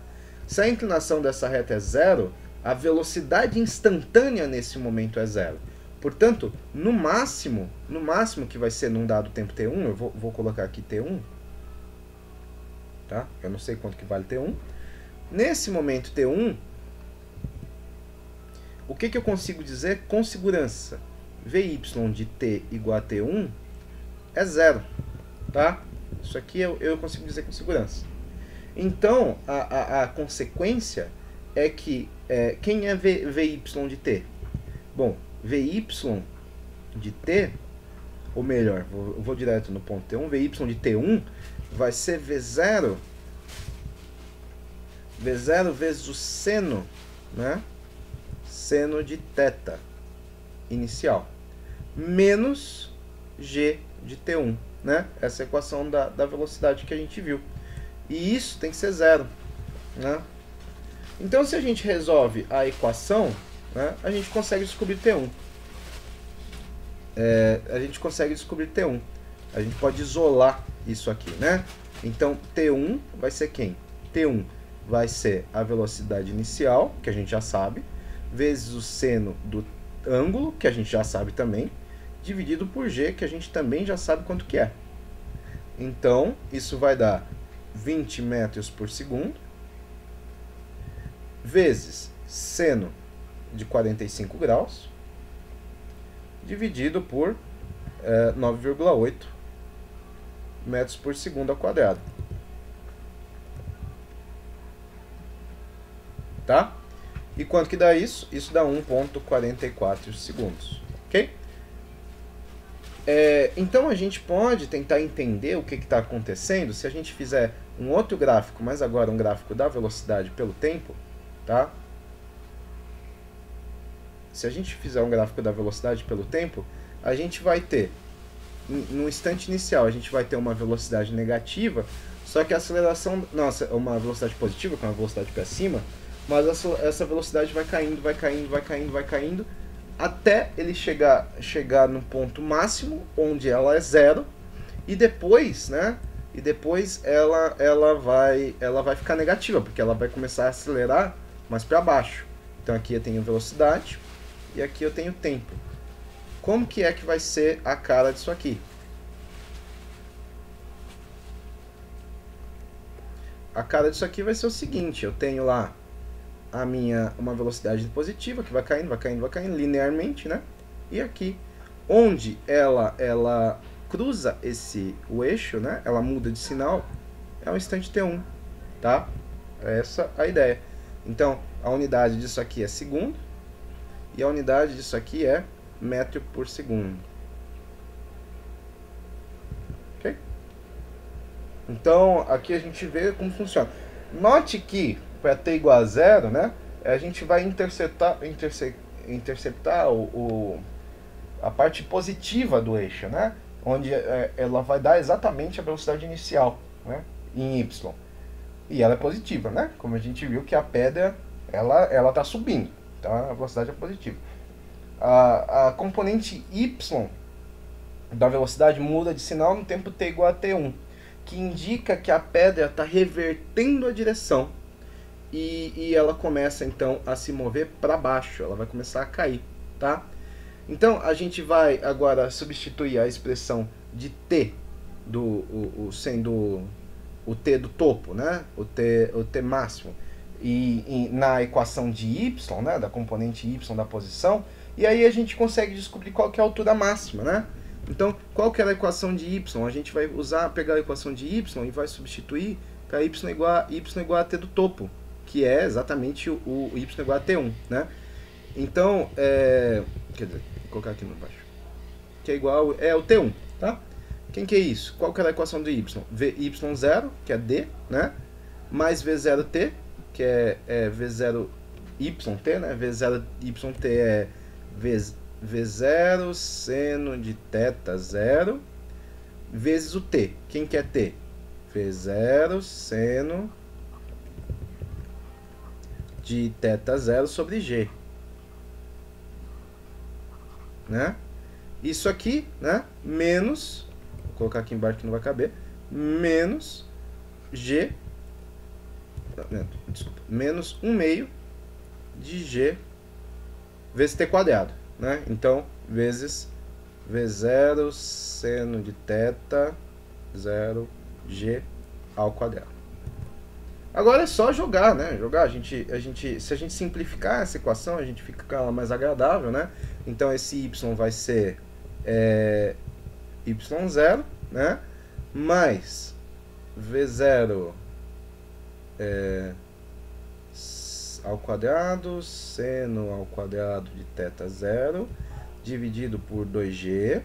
Se a inclinação dessa reta é 0, a velocidade instantânea nesse momento é 0. Portanto, no máximo que vai ser num dado tempo t1, eu vou colocar aqui t1, tá? Eu não sei quanto que vale t1. Nesse momento t1, o que eu consigo dizer com segurança? Vy de t igual a t1 é 0, tá? Isso aqui eu consigo dizer com segurança. Então, a consequência é que, quem é Vy de t? Bom, Vy de t, ou melhor, eu vou direto no ponto t1, Vy de t1 vai ser V0 vezes o seno, né? Seno de θ inicial, menos g de t1. né? Essa equação da velocidade que a gente viu. E isso tem que ser zero, né? Então, se a gente resolve a equação, né, a gente consegue descobrir T1. A gente consegue descobrir T1. A gente pode isolar isso aqui, né? Então, T1 vai ser quem? T1 vai ser a velocidade inicial, que a gente já sabe, vezes o seno do ângulo, que a gente já sabe também, dividido por g, que a gente também já sabe quanto que é. Então, isso vai dar 20 metros por segundo, vezes seno de 45 graus, dividido por 9,8 metros por segundo ao quadrado. Tá? E quanto que dá isso? Isso dá 1,44 segundos. Ok? Então a gente pode tentar entender o que está acontecendo se a gente fizer um outro gráfico, mas agora um gráfico da velocidade pelo tempo. Tá? Se a gente fizer um gráfico da velocidade pelo tempo, a gente vai ter, no instante inicial, a gente vai ter uma velocidade negativa, só que a aceleração, nossa, uma velocidade positiva, com uma velocidade para cima, mas essa velocidade vai caindo, vai caindo, vai caindo, vai caindo, até ele chegar no ponto máximo, onde ela é zero, e depois, né, ela vai ficar negativa, porque ela vai começar a acelerar mais para baixo. Então aqui eu tenho velocidade, e aqui eu tenho tempo. Como que é que vai ser a cara disso aqui? A cara disso aqui vai ser o seguinte, eu tenho lá uma velocidade positiva, que vai caindo, vai caindo, vai caindo, linearmente, né? E aqui, onde ela cruza o eixo, né? Ela muda de sinal, é o instante T1, tá? Essa é a ideia. Então, a unidade disso aqui é segundo, e a unidade disso aqui é metro por segundo. Ok? Então, aqui a gente vê como funciona. Note que, para t igual a zero, né, a gente vai interceptar a parte positiva do eixo, né, onde ela vai dar exatamente a velocidade inicial, né, em y. E ela é positiva, né? Como a gente viu que a pedra ela está subindo, então a velocidade é positiva. A componente y da velocidade muda de sinal no tempo t igual a t1, que indica que a pedra está revertendo a direção e ela começa então a se mover para baixo, ela vai começar a cair, tá? Então a gente vai agora substituir a expressão de t sendo o t do topo, né? O t máximo, e na equação de y, né? Da componente y da posição. E aí a gente consegue descobrir qual que é a altura máxima, né? Então, qual que era a equação de y? A gente vai pegar a equação de y e vai substituir para y igual a t do topo, que é exatamente o y igual a t1, né? Então, quer dizer, vou colocar aqui no baixo, que é igual, o t1, tá? Quem que é isso? Qual que era a equação do y? Vy0, que é d, né? Mais v0t, que é v0yt, né? v0yt é v0 seno de θ 0 vezes o t. Quem que é t? v0 seno de θ 0 sobre g, né? Isso aqui, né? Menos, vou colocar aqui embaixo que não vai caber, menos g, desculpa, menos 1/2 de g vezes t quadrado, né? Então, vezes v0 seno de θ 0 g ao quadrado. Agora é só jogar, né? Se a gente simplificar essa equação, a gente fica com ela mais agradável, né? Então esse y vai ser y0, né? Mais v0 ao quadrado, seno ao quadrado de θ 0, dividido por 2g.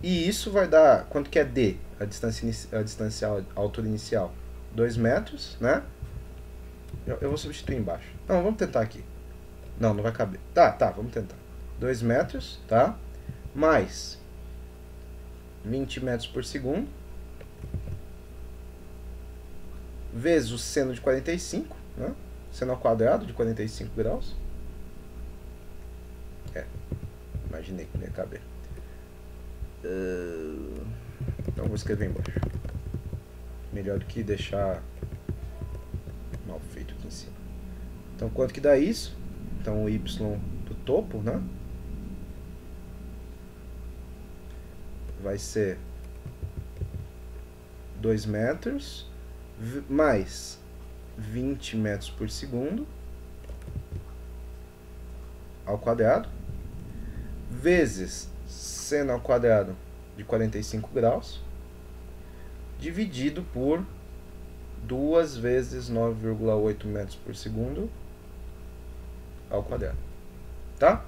E isso vai dar, quanto que é d? A distância, a altura inicial, 2 metros, né? Eu vou substituir embaixo. Não, vamos tentar aqui. Não vai caber. Tá, vamos tentar. 2 metros, tá? mais 20 metros por segundo vezes o seno de 45, né? Seno ao quadrado de 45 graus. Imaginei que não ia caber. Então vou escrever embaixo. Melhor do que deixar mal feito aqui em cima. Então quanto que dá isso? Então o y do topo, né? Vai ser 2 metros mais 20 metros por segundo ao quadrado vezes seno ao quadrado de 45 graus dividido por 2 vezes 9,8 metros por segundo ao quadrado, tá?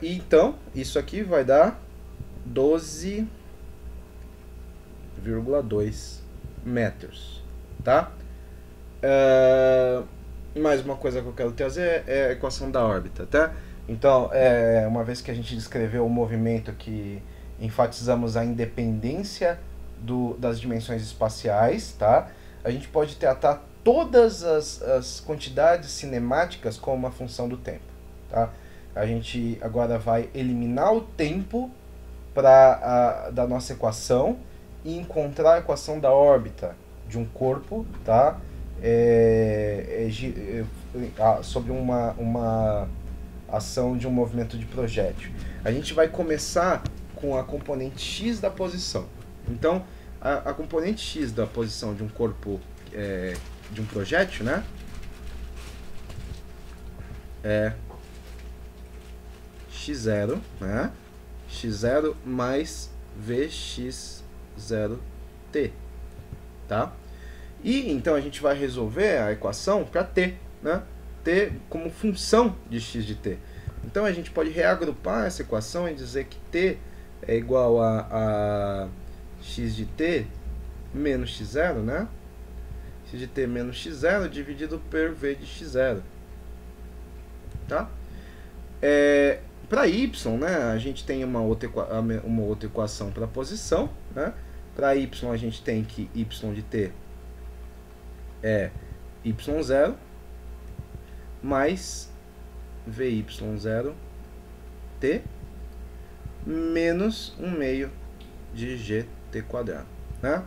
Então, isso aqui vai dar 12,2 metros, tá? Mais uma coisa que eu quero trazer é a equação da órbita, tá? Então, uma vez que a gente descreveu o movimento que enfatizamos a independência das dimensões espaciais, tá? A gente pode tratar todas as quantidades cinemáticas como uma função do tempo, tá? A gente agora vai eliminar o tempo da nossa equação e encontrar a equação da órbita de um corpo, tá? Sobre uma ação de um movimento de projétil. A gente vai começar com a componente x da posição. Então, a componente x da posição de um corpo de um projétil, né? É x0, né? x0 mais vx0t, tá? E então a gente vai resolver a equação para t, né? T como função de x de t. Então a gente pode reagrupar essa equação e dizer que t é igual a x de t menos x0, né? X de t menos x0 dividido por v de x0, tá? Para y, né, a gente tem uma outra equação para posição, né? Para y a gente tem que y de t é y0 mais vy0t menos 1 meio de gt quadrado, né?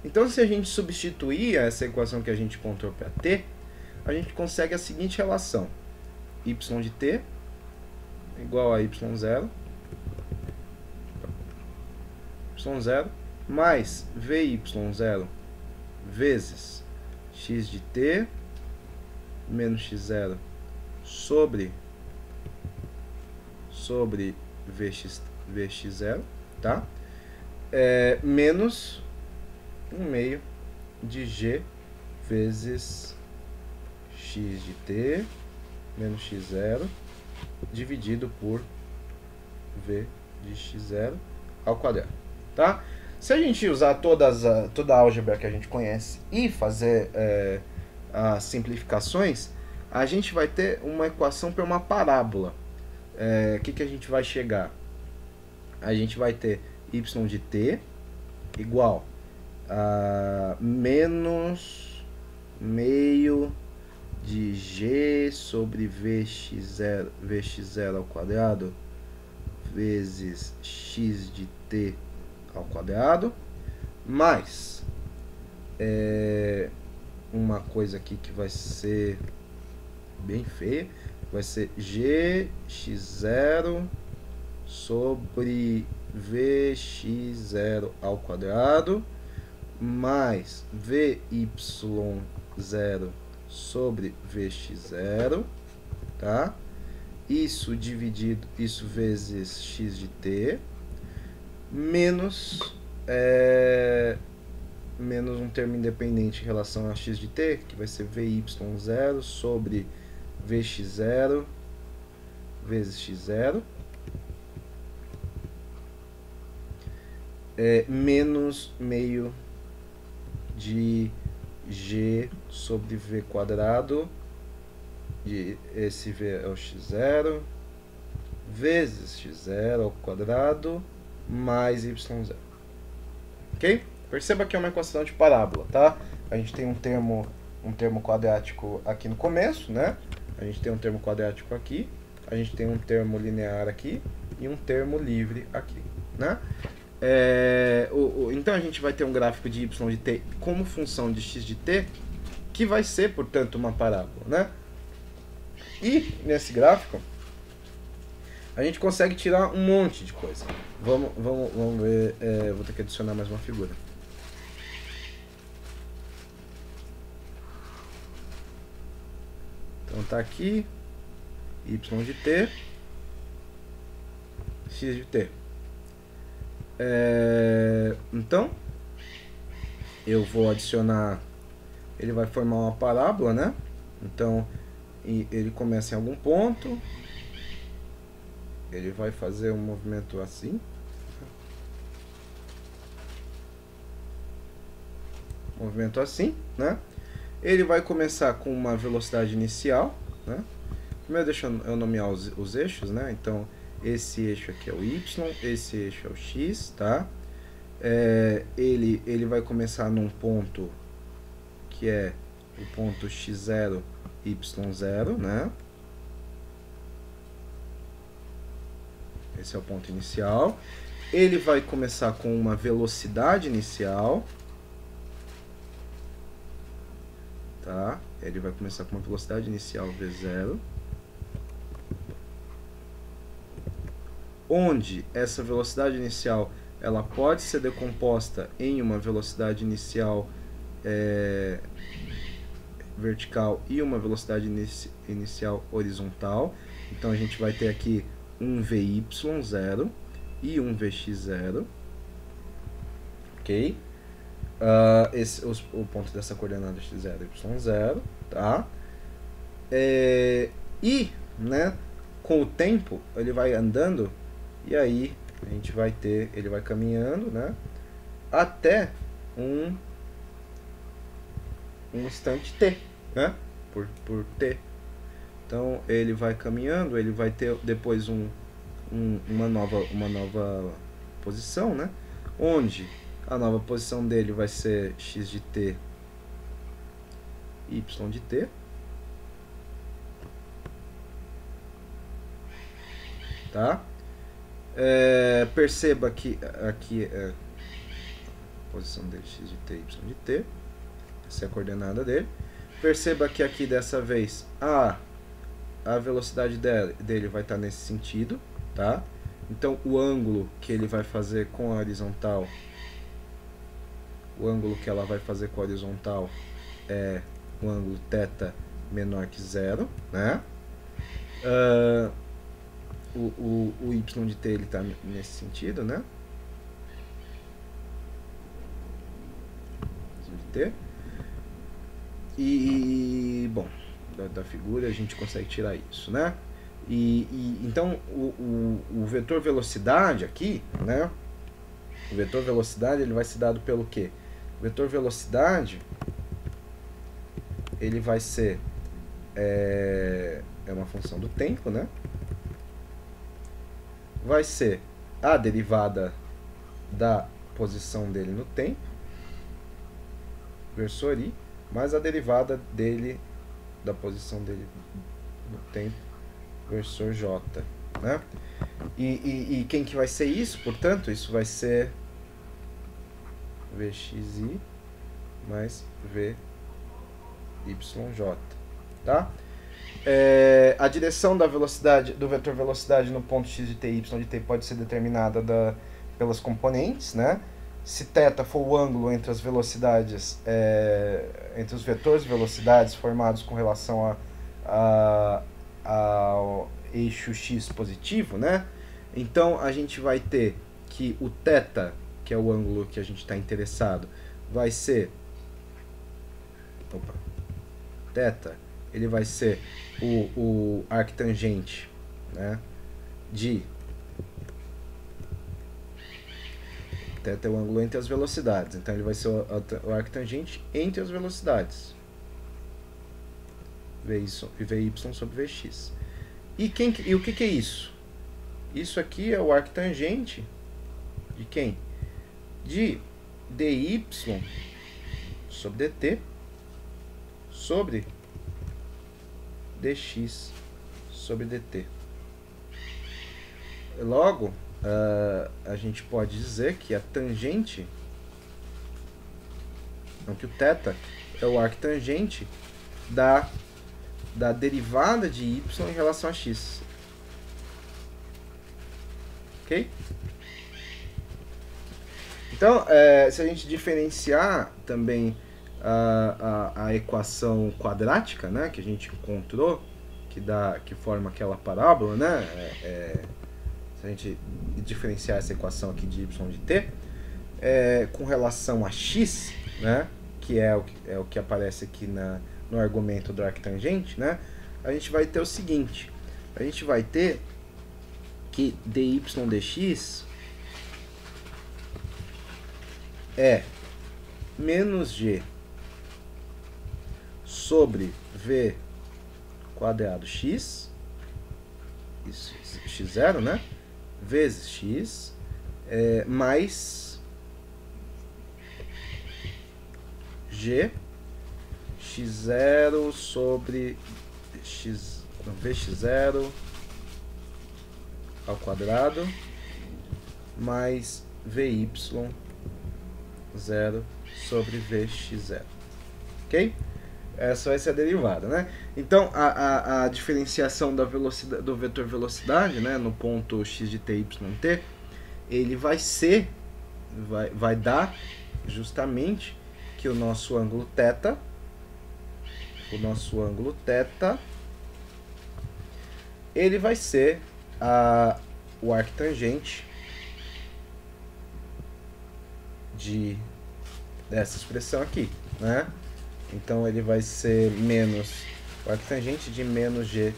Então, se a gente substituir essa equação que a gente encontrou para t, a gente consegue a seguinte relação: y de t igual a y0 mais vy0 vezes x de t menos x0 sobre vx0, tá? Menos 1 meio de g vezes x de t menos x0 dividido por v de x0 ao quadrado, tá? Se a gente usar toda a álgebra que a gente conhece e fazer as simplificações, a gente vai ter uma equação para uma parábola. Que a gente vai chegar? A gente vai ter y de t igual a menos meio de g sobre vx0 ao quadrado vezes x de t ao quadrado, mais uma coisa aqui que vai ser bem feia, vai ser gx0 sobre vx0 ao quadrado mais vy0 sobre vx0, tá? Isso vezes x de t menos um termo independente em relação a x de t, que vai ser vy0 sobre vx0 vezes x0, menos meio de g sobre v quadrado, esse v é o x0, vezes x0 ao quadrado mais y0. Ok? Perceba que é uma equação de parábola, tá? A gente tem um termo quadrático aqui no começo, né? A gente tem um termo quadrático aqui, a gente tem um termo linear aqui e um termo livre aqui, né? Então a gente vai ter um gráfico de y de t como função de x de t, que vai ser, portanto, uma parábola, né? E nesse gráfico a gente consegue tirar um monte de coisa. Vamos ver, vou ter que adicionar mais uma figura. Então tá aqui y de t, x de t. Então eu vou adicionar, ele vai formar uma parábola, né? Então ele começa em algum ponto, ele vai fazer um movimento assim, né? Ele vai começar com uma velocidade inicial, né? Primeiro deixa eu nomear os eixos, né? Então esse eixo aqui é o y, esse eixo é o x, tá? Ele vai começar num ponto que é o ponto x0, y0, né? Esse é o ponto inicial. Ele vai começar com uma velocidade inicial, tá? Ele vai começar com uma velocidade inicial v0, onde essa velocidade inicial ela pode ser decomposta em uma velocidade inicial vertical e uma velocidade inicial horizontal. Então a gente vai ter aqui um vy0 e um vx0, ok? O ponto dessa coordenada x0 e y0, tá? E, né, com o tempo ele vai andando, e aí a gente vai ter, ele vai caminhando, né, até um instante t, né, por t. Então ele vai caminhando, ele vai ter depois uma nova posição, né, onde a nova posição dele vai ser x de t, y de t, tá? Perceba que aqui é a posição dele, x de t, y de t, essa é a coordenada dele. Perceba que aqui dessa vez a velocidade dele vai estar nesse sentido, tá? Então o ângulo que ele vai fazer com a horizontal, o ângulo que ela vai fazer com a horizontal é o ângulo θ menor que 0, né? O y de t ele está nesse sentido, né? De t. E bom, da figura a gente consegue tirar isso, né? Então o vetor velocidade aqui, né? O vetor velocidade ele vai ser dado pelo quê? O vetor velocidade ele vai ser uma função do tempo, né? Vai ser a derivada da posição dele no tempo, versor i, mais a derivada dele da posição dele no tempo, versor j, né? E quem que vai ser isso? Portanto, isso vai ser vxi mais vyj, tá? A direção da velocidade, do vetor velocidade no ponto x de t e y de t pode ser determinada pelas componentes, né? Se θ for o ângulo entre as velocidades, entre os vetores de velocidades formados com relação ao eixo x positivo, né? Então a gente vai ter que o θ, que é o ângulo que a gente está interessado, vai ser θ, ele vai ser o arctangente, né, de θ é o ângulo entre as velocidades, então ele vai ser o arctangente entre as velocidades, vy sobre vx. E o que é isso? Isso aqui é o arctangente de quem? De dy sobre dt sobre dx sobre dt. Logo, a gente pode dizer que a tangente, não, que o θ é o arctangente da derivada de y em relação a x. Ok? Então, se a gente diferenciar também a equação quadrática, né, que a gente encontrou, que forma aquela parábola, né, se a gente diferenciar essa equação aqui de y de t, com relação a x, né, que é o que aparece aqui no argumento do arctangente, né, a gente vai ter o seguinte: a gente vai ter que dy dx é menos g sobre v quadrado x, isso, x0, né, vezes x, mais g x0 sobre vx0 ao quadrado mais vy0 sobre vx0. Ok? Essa vai ser a derivada, né? Então, a diferenciação da velocidade, do vetor velocidade, né, no ponto x de t, y, t, ele vai ser, vai dar justamente que o nosso ângulo θ, ele vai ser o arctangente dessa expressão aqui, né? Então ele vai ser menos o arctangente de menos g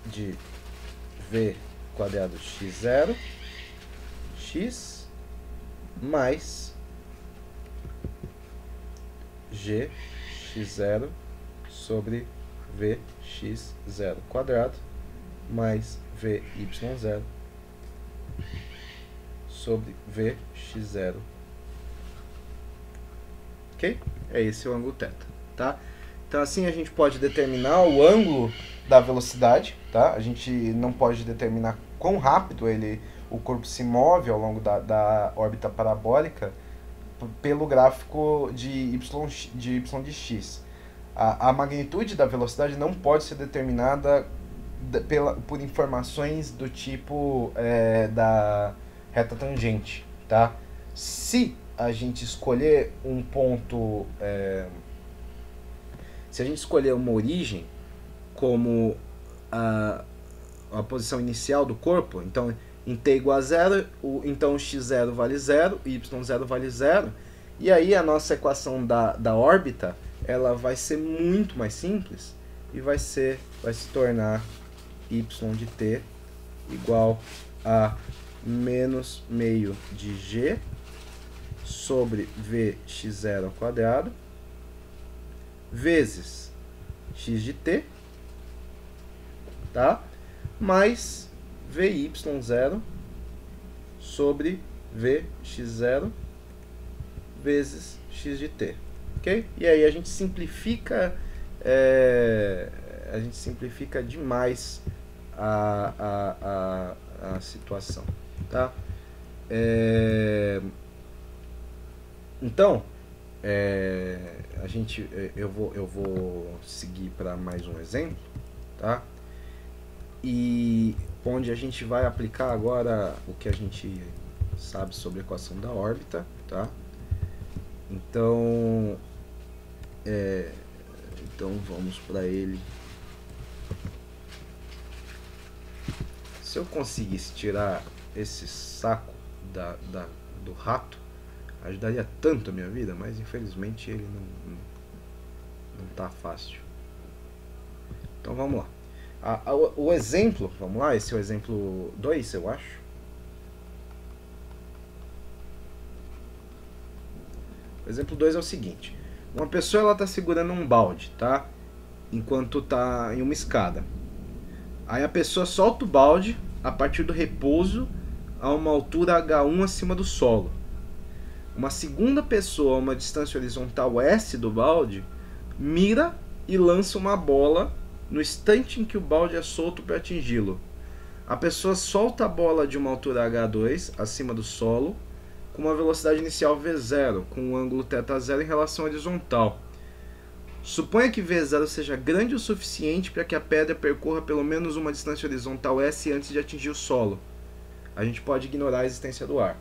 de v quadrado x0 x mais g x0 sobre vx0 quadrado mais vy0 sobre vx0. Ok? É esse o ângulo θ, tá? Então assim a gente pode determinar o ângulo da velocidade, tá? A gente não pode determinar quão rápido o corpo se move ao longo da órbita parabólica pelo gráfico de y de x. A magnitude da velocidade não pode ser determinada por informações do tipo da reta tangente, tá? Se a gente escolher um ponto, se a gente escolher uma origem como a posição inicial do corpo, então em t igual a 0, então x0 vale 0, y0 vale 0, e aí a nossa equação da órbita, ela vai ser muito mais simples e vai se tornar y de t igual a menos meio de g sobre vx0 ao quadrado vezes x de t, tá? Mais vy0 sobre vx0 vezes x de t, ok? E aí a gente simplifica demais a situação, tá? Então, eu vou seguir para mais um exemplo, tá? E onde a gente vai aplicar agora o que a gente sabe sobre a equação da órbita, tá? Então, vamos para ele. Se eu conseguisse tirar esse saco do rato, ajudaria tanto a minha vida, mas infelizmente ele não tá fácil. Então vamos lá. O exemplo, vamos lá, esse é o exemplo 2, eu acho. O exemplo 2 é o seguinte: uma pessoa ela tá segurando um balde, tá? Enquanto tá em uma escada. Aí a pessoa solta o balde a partir do repouso a uma altura H1 acima do solo. Uma segunda pessoa a uma distância horizontal S do balde mira e lança uma bola no instante em que o balde é solto para atingi-lo. A pessoa solta a bola de uma altura H2 acima do solo com uma velocidade inicial V0, com um ângulo θ0 em relação horizontal. Suponha que V0 seja grande o suficiente para que a pedra percorra pelo menos uma distância horizontal S antes de atingir o solo. A gente pode ignorar a existência do ar.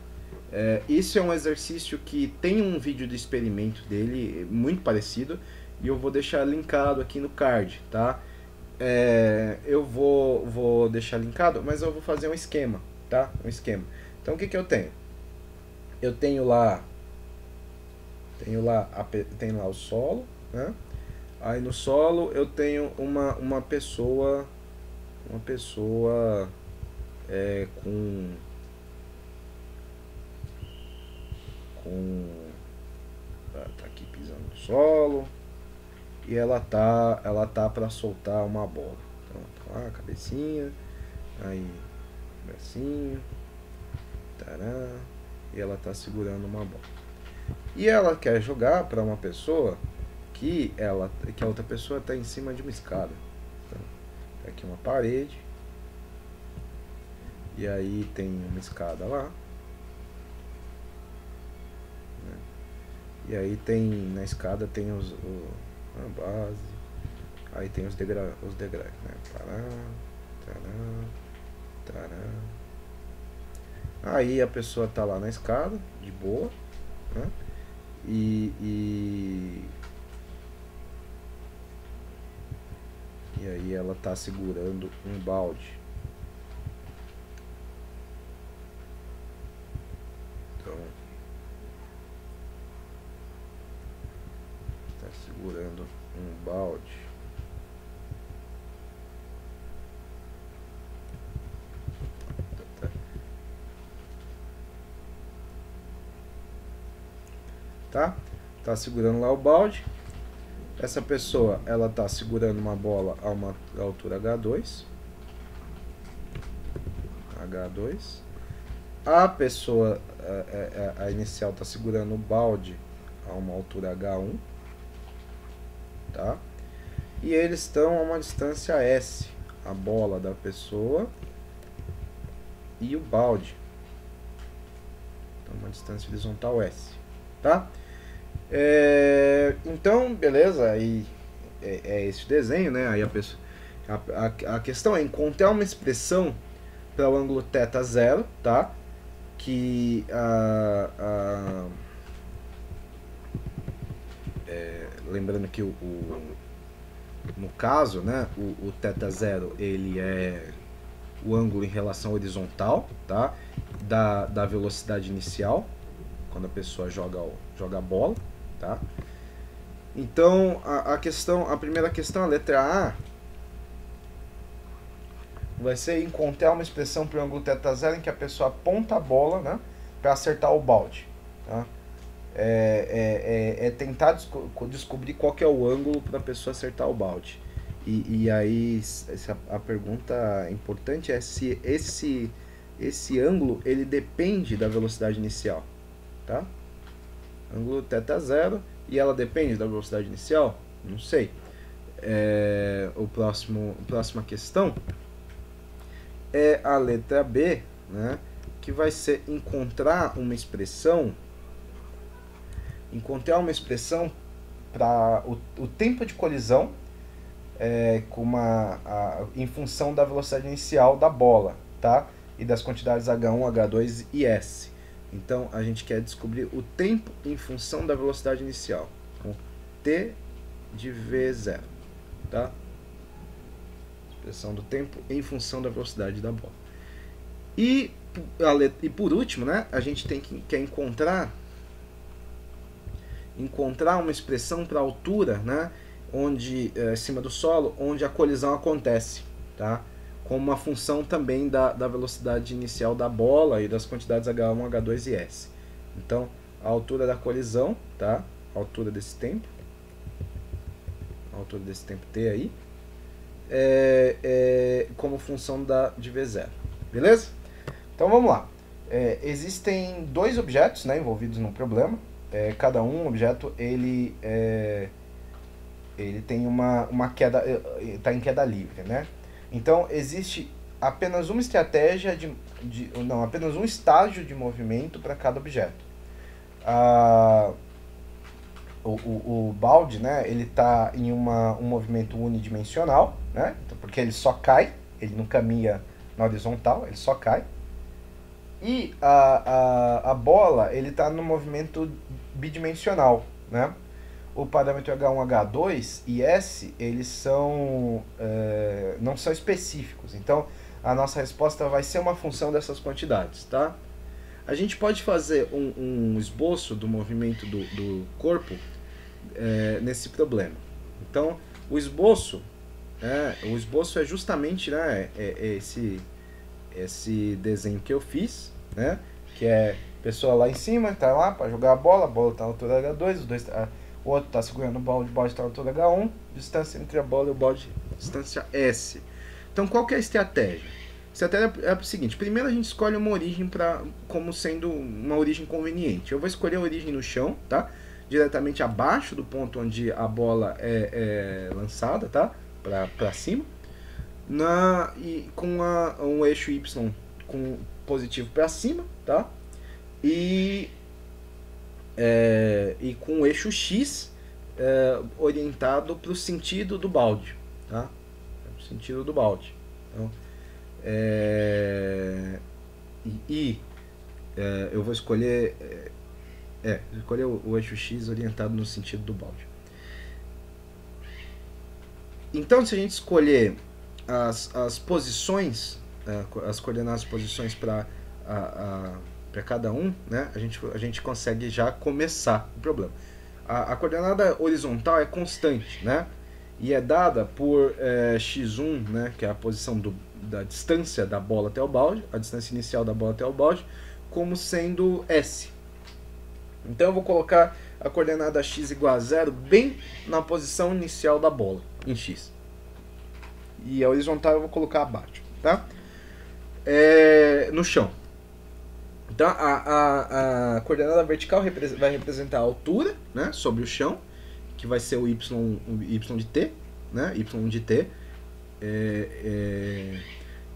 Isso é um exercício que tem um vídeo de experimento dele, muito parecido, e eu vou deixar linkado aqui no card, tá? Eu vou deixar linkado, mas eu vou fazer um esquema, tá? Um esquema. Então o que eu tenho? Eu tenho lá o solo, né? Aí no solo eu tenho uma pessoa tá aqui pisando no solo e ela tá para soltar uma bola. Então tá lá, cabecinha, aí bracinho, tará, e ela tá segurando uma bola. E ela quer jogar para uma pessoa que a outra pessoa está em cima de uma escada. Então, tá aqui uma parede. E aí tem uma escada lá. Né? E aí na escada tem a base. Aí tem os degraus, né? Tará, tará, tará. Aí a pessoa tá lá na escada, de boa, né? E aí ela tá segurando um balde. Então, tá segurando um balde. Tá segurando lá o balde. Essa pessoa, ela tá segurando uma bola a uma altura H2. A pessoa, a inicial, tá segurando o balde a uma altura H1. Tá? E eles estão a uma distância S. A bola da pessoa e o balde. Então, uma distância horizontal S. Tá? Então, beleza, aí é esse desenho, né? Aí a questão é encontrar uma expressão para o ângulo θ0, tá? Que lembrando que no caso, né, o θ0 ele é o ângulo em relação horizontal, tá? Da velocidade inicial quando a pessoa joga a bola, tá? Então a primeira questão, a letra A, vai ser encontrar uma expressão para o ângulo θ0 em que a pessoa aponta a bola, né, para acertar o balde, tá? Tentar descobrir qual que é o ângulo para a pessoa acertar o balde. E aí a pergunta importante é se esse ângulo ele depende da velocidade inicial, tá? Ângulo θ0 e ela depende da velocidade inicial? Não sei. A próxima questão é a letra B, né, que vai ser encontrar uma expressão para o tempo de colisão em função da velocidade inicial da bola, tá? E das quantidades H1, H2 e S. Então a gente quer descobrir o tempo em função da velocidade inicial, então, T de V0, tá? Expressão do tempo em função da velocidade da bola. E por último, né, a gente quer encontrar uma expressão para a altura, né, acima do solo, onde a colisão acontece, tá? Como uma função também da velocidade inicial da bola e das quantidades H1, H2 e S. Então, a altura da colisão, tá? A altura desse tempo T aí, como função de V0. Beleza? Então vamos lá. Existem dois objetos, né, envolvidos no problema. Cada objeto ele tem uma queda, está em queda livre, né? Então existe apenas uma estratégia apenas um estágio de movimento para cada objeto. O balde, né, ele está em um movimento unidimensional, né, porque ele só cai, ele não caminha na horizontal, ele só cai. E a bola, ele está no movimento bidimensional, né? O parâmetro H1, H2 e S, eles não são específicos. Então, a nossa resposta vai ser uma função dessas quantidades, tá? A gente pode fazer um esboço do movimento do corpo nesse problema. Então, o esboço é justamente, né, esse desenho que eu fiz, né, que é a pessoa lá em cima, tá lá para jogar a bola tá na altura H2, o outro tá segurando o balde tá na altura H1, distância entre a bola e o balde, distância S. Então, qual que é a estratégia? A estratégia é o seguinte: primeiro a gente escolhe uma origem como sendo uma origem conveniente. Eu vou escolher a origem no chão, tá? Diretamente abaixo do ponto onde a bola é lançada, tá? Para cima. E com um eixo Y com positivo para cima, tá? E com o eixo X orientado para o sentido do balde, tá? Pro sentido do balde. Então, eu vou escolher o eixo X orientado no sentido do balde. Então, se a gente escolher as posições, as coordenadas posições para cada um, né, a gente consegue já começar o problema. A coordenada horizontal é constante, né, e é dada por x1, né, que é a posição da distância da bola até o balde, a distância inicial da bola até o balde, como sendo S. Então eu vou colocar a coordenada x igual a 0 bem na posição inicial da bola, em x. E a horizontal eu vou colocar abaixo, tá? No chão. Então a coordenada vertical vai representar a altura, né, sobre o chão, que vai ser o y de t, né, y de t.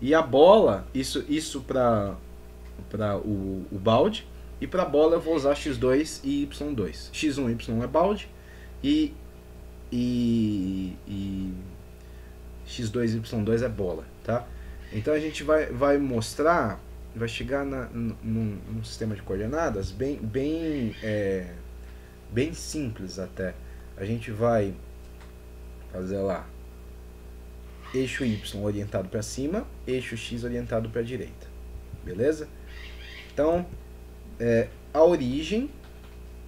E a bola, isso para o balde. E para a bola eu vou usar x2 e y2. x1 e y é balde e x2 e y2 é bola, tá? Então a gente vai mostrar, vai chegar num sistema de coordenadas bem simples até. A gente vai fazer lá eixo y orientado para cima, eixo x orientado para a direita, beleza? Então a origem,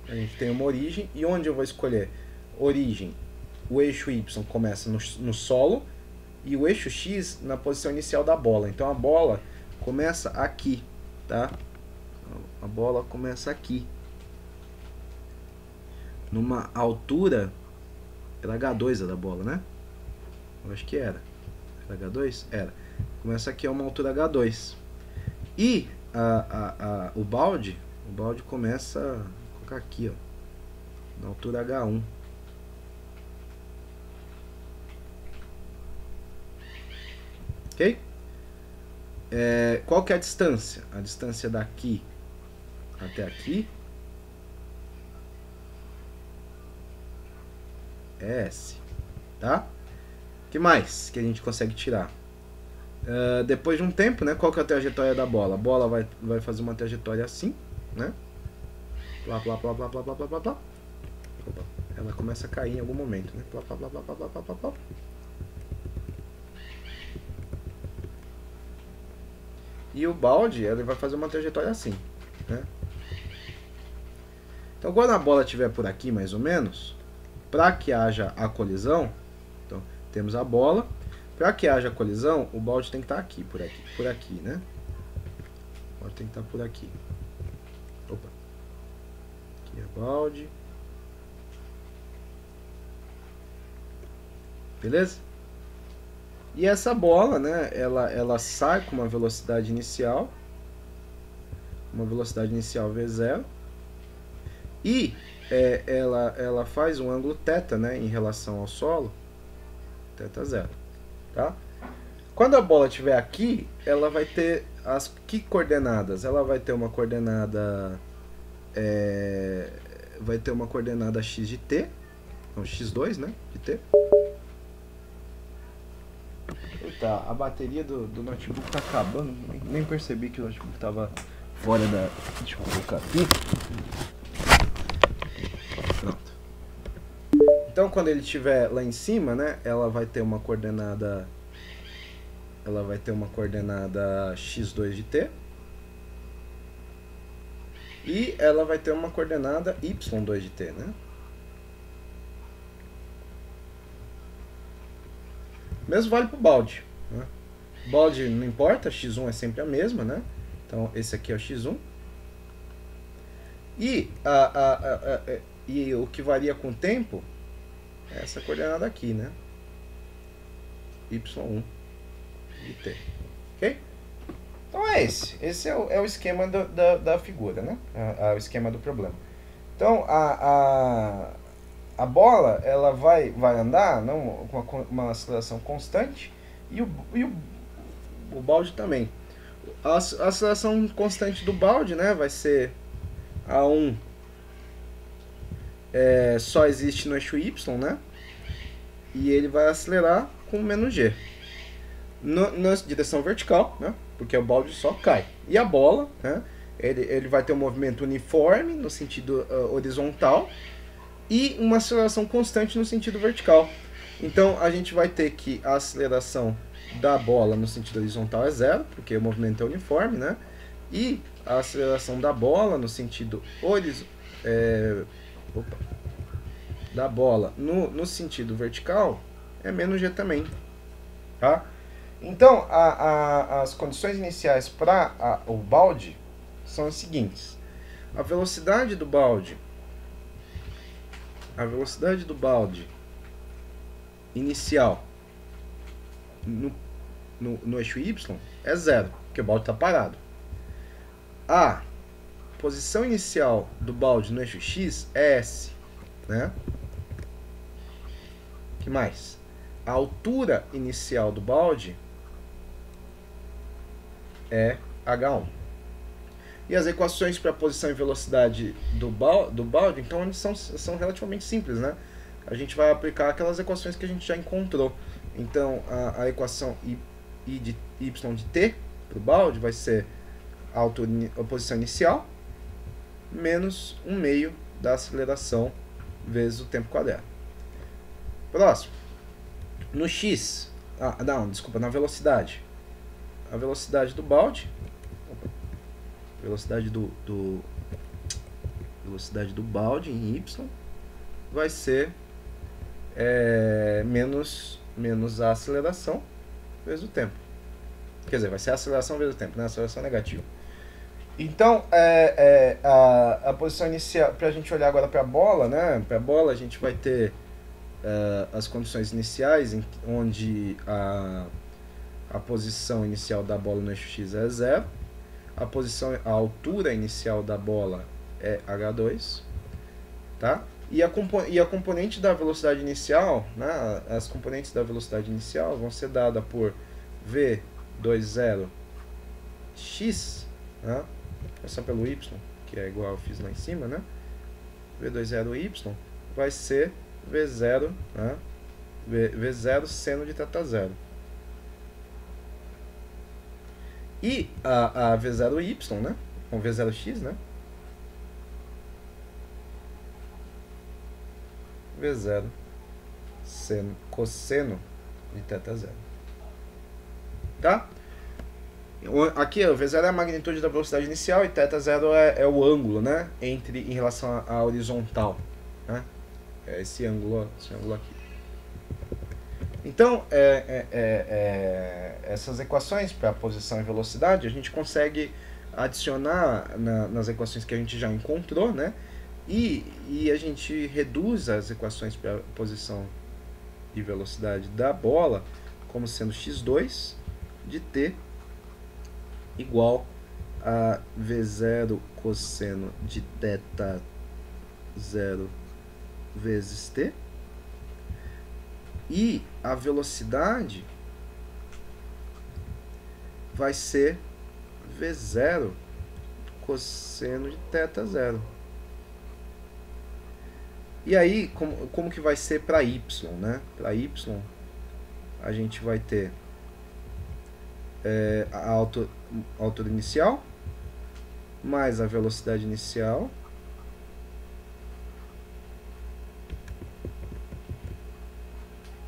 a gente tem uma origem, e onde eu vou escolher origem, o eixo y começa no solo e o eixo x na posição inicial da bola. Então a bola começa aqui, tá? A bola começa aqui, numa altura, era H2 da bola, né? Eu acho que era H2? Era. Começa aqui a uma altura H2. E o balde começa, vou colocar aqui, ó, na altura H1. Ok? Qual que é a distância? A distância daqui até aqui é S, tá? O que mais que a gente consegue tirar? Depois de um tempo, né, qual que é a trajetória da bola? A bola vai fazer uma trajetória assim, né? Plá, plá, plá, plá, plá, plá, plá, plá. Opa, ela começa a cair em algum momento, né? Plá, plá, plá, plá, plá, plá, plá, plá. E o balde, ele vai fazer uma trajetória assim, né? Então, quando a bola estiver por aqui, mais ou menos, para que haja a colisão, então, temos a bola. Para que haja colisão, o balde tem que estar aqui, por aqui, né? O balde tem que estar por aqui. Opa. Aqui é o balde. Beleza? E essa bola, né, ela sai com uma velocidade inicial v0, e ela faz um ângulo θ, né, em relação ao solo, θ0, tá? Quando a bola estiver aqui, ela vai ter que coordenadas? Ela vai ter uma coordenada x de t, não, x2, né, de t. Eita, a bateria do notebook tá acabando, nem percebi que o notebook tava fora da... Deixa eu colocar aqui. Pronto. Então, quando ele estiver lá em cima, né, ela vai ter uma coordenada x2 de t, e ela vai ter uma coordenada y2 de t, né? Mesmo vale para o balde, né? Balde não importa, x1 é sempre a mesma, né? Então esse aqui é o x1. E, e o que varia com o tempo é essa coordenada aqui, né? y1 de t. Ok? Então é esse. Esse é o esquema da figura, né? O esquema do problema. Então a bola, ela vai andar, não, com uma aceleração constante, e o balde também. A aceleração constante do balde, né, vai ser A1 só existe no eixo Y, né? E ele vai acelerar com menos G. Na direção vertical, né? Porque o balde só cai. E a bola, né? Ele vai ter um movimento uniforme no sentido horizontal e uma aceleração constante no sentido vertical. Então a gente vai ter que a aceleração da bola no sentido horizontal é 0, porque o movimento é uniforme, né? E a aceleração da bola no sentido da bola no sentido vertical é menos G também, tá? Então as condições iniciais para o balde são as seguintes: a velocidade do balde inicial no eixo Y é 0, porque o balde está parado. A posição inicial do balde no eixo X é S, né? Que mais? A altura inicial do balde é H1. E as equações para a posição e velocidade do balde, então, são relativamente simples, né? A gente vai aplicar aquelas equações que a gente já encontrou. Então, a equação I de y de t para o balde vai ser a posição inicial menos 1/2 da aceleração vezes o tempo quadrado. Próximo. No X, na velocidade. A velocidade do balde, velocidade do balde em y vai ser menos a aceleração vezes o tempo. Quer dizer, vai ser a aceleração vezes o tempo, né? A aceleração negativa. Então, a posição inicial, para a gente olhar agora para a bola, né? Para a bola a gente vai ter as condições iniciais, onde a posição inicial da bola no eixo X é 0, a altura inicial da bola é H2, tá? E a componente da velocidade inicial, né? As componentes da velocidade inicial vão ser dadas por V20x, né? Só pelo y, que é igual eu fiz lá em cima, né? V20y vai ser V0, né? V0 seno de θ0. E a V0y, né? Com V0x, né? V0 cosseno de θ0. Tá? Aqui o V0 é a magnitude da velocidade inicial e θ0 é o ângulo, né? Em relação à horizontal, né? É esse ângulo aqui. Então, essas equações para posição e velocidade a gente consegue adicionar nas equações que a gente já encontrou, né? E a gente reduz as equações para posição e velocidade da bola como sendo x2 de t igual a v0 cosseno de θ 0 vezes t, e a velocidade vai ser v0 cosseno de θ 0. E aí, como que vai ser para y, né? Para y, a gente vai ter a altura inicial mais a velocidade inicial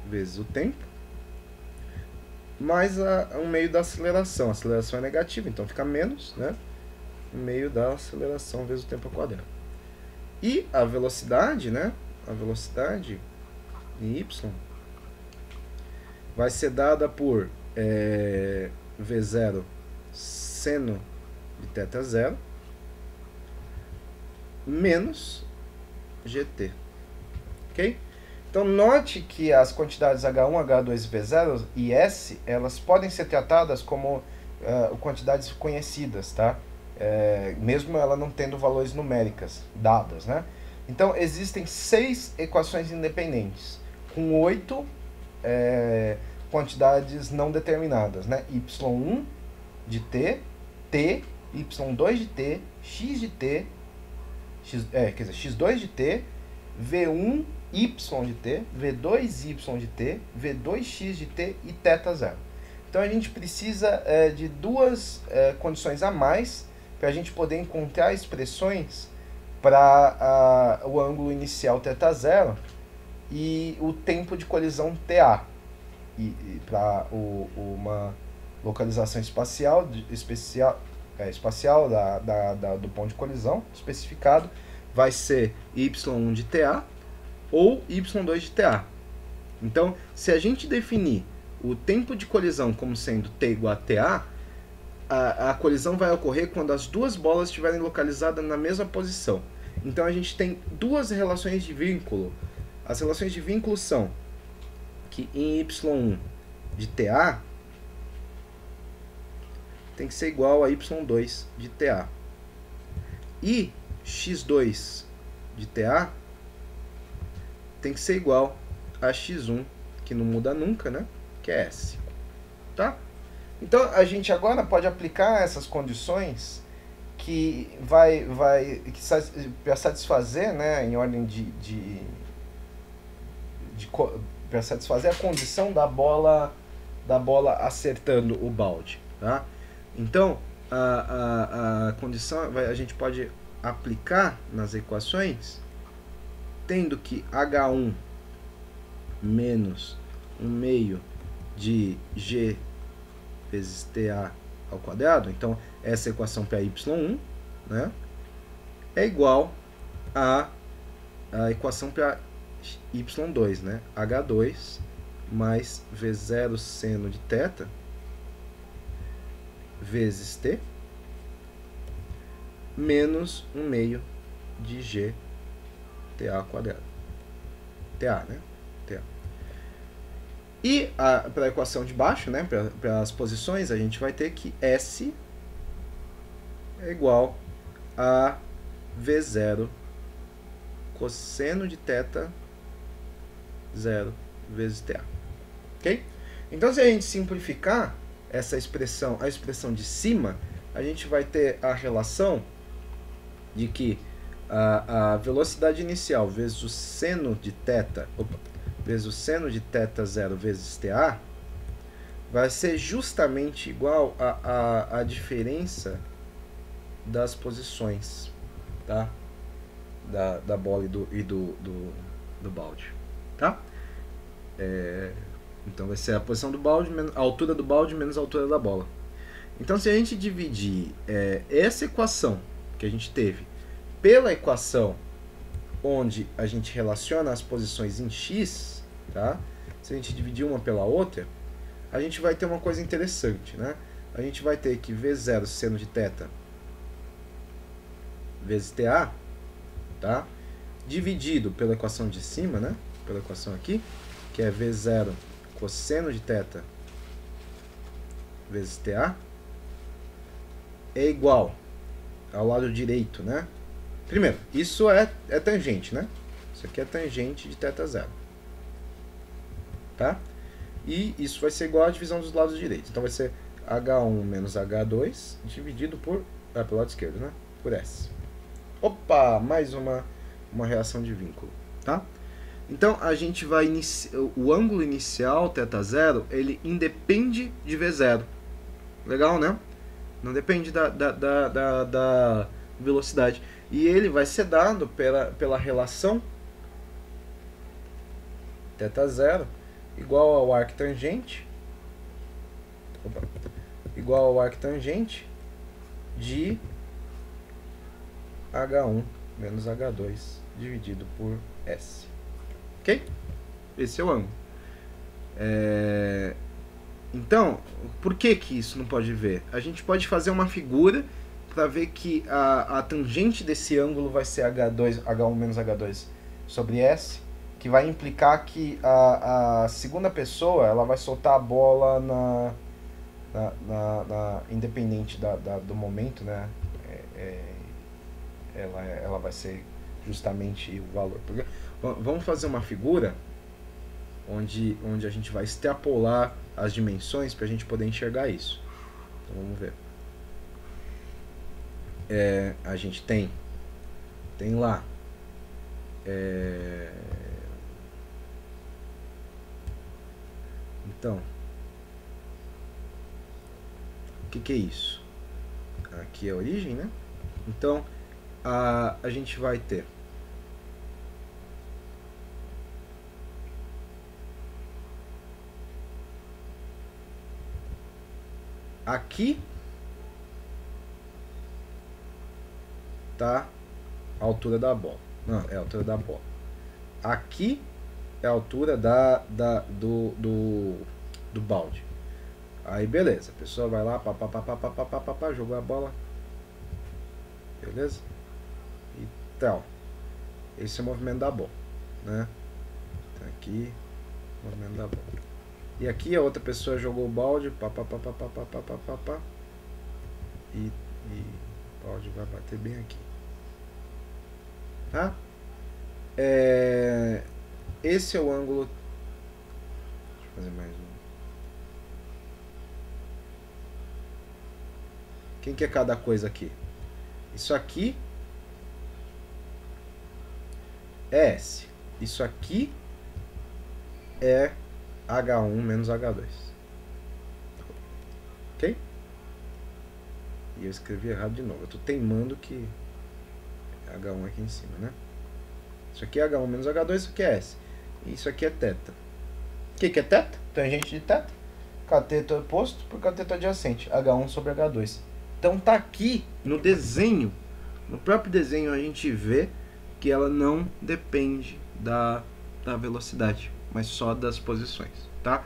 vezes o tempo, mais um meio da aceleração. A aceleração é negativa, então fica menos, né? Um meio da aceleração vezes o tempo ao quadrado. E a velocidade, né? A velocidade em y vai ser dada por v0 seno de θ 0 menos gt. Ok? Então, note que as quantidades H1, H2, V0 e S, elas podem ser tratadas como quantidades conhecidas, tá? Mesmo ela não tendo valores numéricas dadas, né? Então, existem 6 equações independentes, com 8 quantidades não determinadas, né? y1 de t, t, y2 de t, x de t, x2 de t, v1 y de t, v2y de t, v2x de t e θ 0. Então a gente precisa de duas condições a mais para a gente poder encontrar expressões para o ângulo inicial θ 0 e o tempo de colisão TA. E para uma localização espacial do ponto de colisão especificado, vai ser y1 de TA ou y2 de TA. Então, se a gente definir o tempo de colisão como sendo t igual a TA, a colisão vai ocorrer quando as duas bolas estiverem localizadas na mesma posição. Então, a gente tem duas relações de vínculo. As relações de vínculo são que em y1 de TA tem que ser igual a y2 de TA. E x2 de TA tem que ser igual a x1, que não muda nunca, né? Que é S. Tá? Então, a gente agora pode aplicar essas condições que para satisfazer, né, em ordem para satisfazer a condição da bola acertando o balde, tá? Então, a condição a gente pode aplicar nas equações tendo que H1 menos 1/2 de G vezes TA ao quadrado, então essa equação para y1, né, é igual a equação para y2, né, H2 mais V0 seno de θ vezes T menos 1/2 de G TA ao quadrado. TA, né? TA. E para a equação de baixo, né, para as posições, a gente vai ter que S é igual a V0 cosseno de θ 0 vezes TA. Ok? Então, se a gente simplificar essa expressão, a expressão de cima, a gente vai ter a relação de que a velocidade inicial vezes o seno de θ, vezes o seno de θ 0 vezes TA, vai ser justamente igual a diferença das posições, tá? Da bola e do balde, tá? Então vai ser a posição do balde, a altura do balde menos a altura da bola. Então, se a gente dividir essa equação que a gente teve pela equação onde a gente relaciona as posições em x, tá? Se a gente dividir uma pela outra, a gente vai ter uma coisa interessante, né? A gente vai ter que V0 seno de θ vezes TA, tá? Dividido pela equação de cima, né? Pela equação aqui, que é V0 cosseno de θ vezes TA é igual ao lado direito, né? Primeiro, isso é tangente, né? Isso aqui é tangente de θ0. Tá? E isso vai ser igual à divisão dos lados direitos. Então vai ser H1 menos H2 dividido por... pelo lado esquerdo, né? Por S. Opa! Mais uma reação de vínculo, tá? Então a gente vai o ângulo inicial, θ0, ele independe de V0. Legal, né? Não depende da velocidade. E ele vai ser dado pela relação θ0 igual ao arctangente, de H1 menos H2 dividido por S. Ok? Esse é o ângulo. Então, por que isso não pode ver? A gente pode fazer uma figura para ver que a tangente desse ângulo vai ser H1 menos H2 sobre S, que vai implicar que a segunda pessoa ela vai soltar a bola independente do momento, né? Ela vai ser justamente o valor. Vamos fazer uma figura onde a gente vai extrapolar as dimensões para a gente poder enxergar isso. Então vamos ver. A gente tem lá então, o que é isso? Aqui é a origem, né? Então a gente vai ter aqui tá a altura da bola. Não, é a altura da bola. Aqui é a altura do balde. Aí beleza, a pessoa vai lá, jogou a bola. Beleza? E tal. Esse é o movimento da bola, né? Tá aqui, movimento da bola. E aqui a outra pessoa jogou o balde, e o balde vai bater bem aqui. Tá? Esse é o ângulo. Deixa eu fazer mais um. Quem que é cada coisa aqui? Isso aqui é S. Isso aqui é H1 menos H2. Ok? E eu escrevi errado de novo. Eu tô teimando que H1 aqui em cima, né? Isso aqui é H1 menos H2, isso aqui é S. E isso aqui é θ. O que é θ? Tangente de θ. Cateto oposto por cateto adjacente. H1 sobre H2. Então tá aqui no desenho. No próprio desenho a gente vê que ela não depende da velocidade, mas só das posições, tá?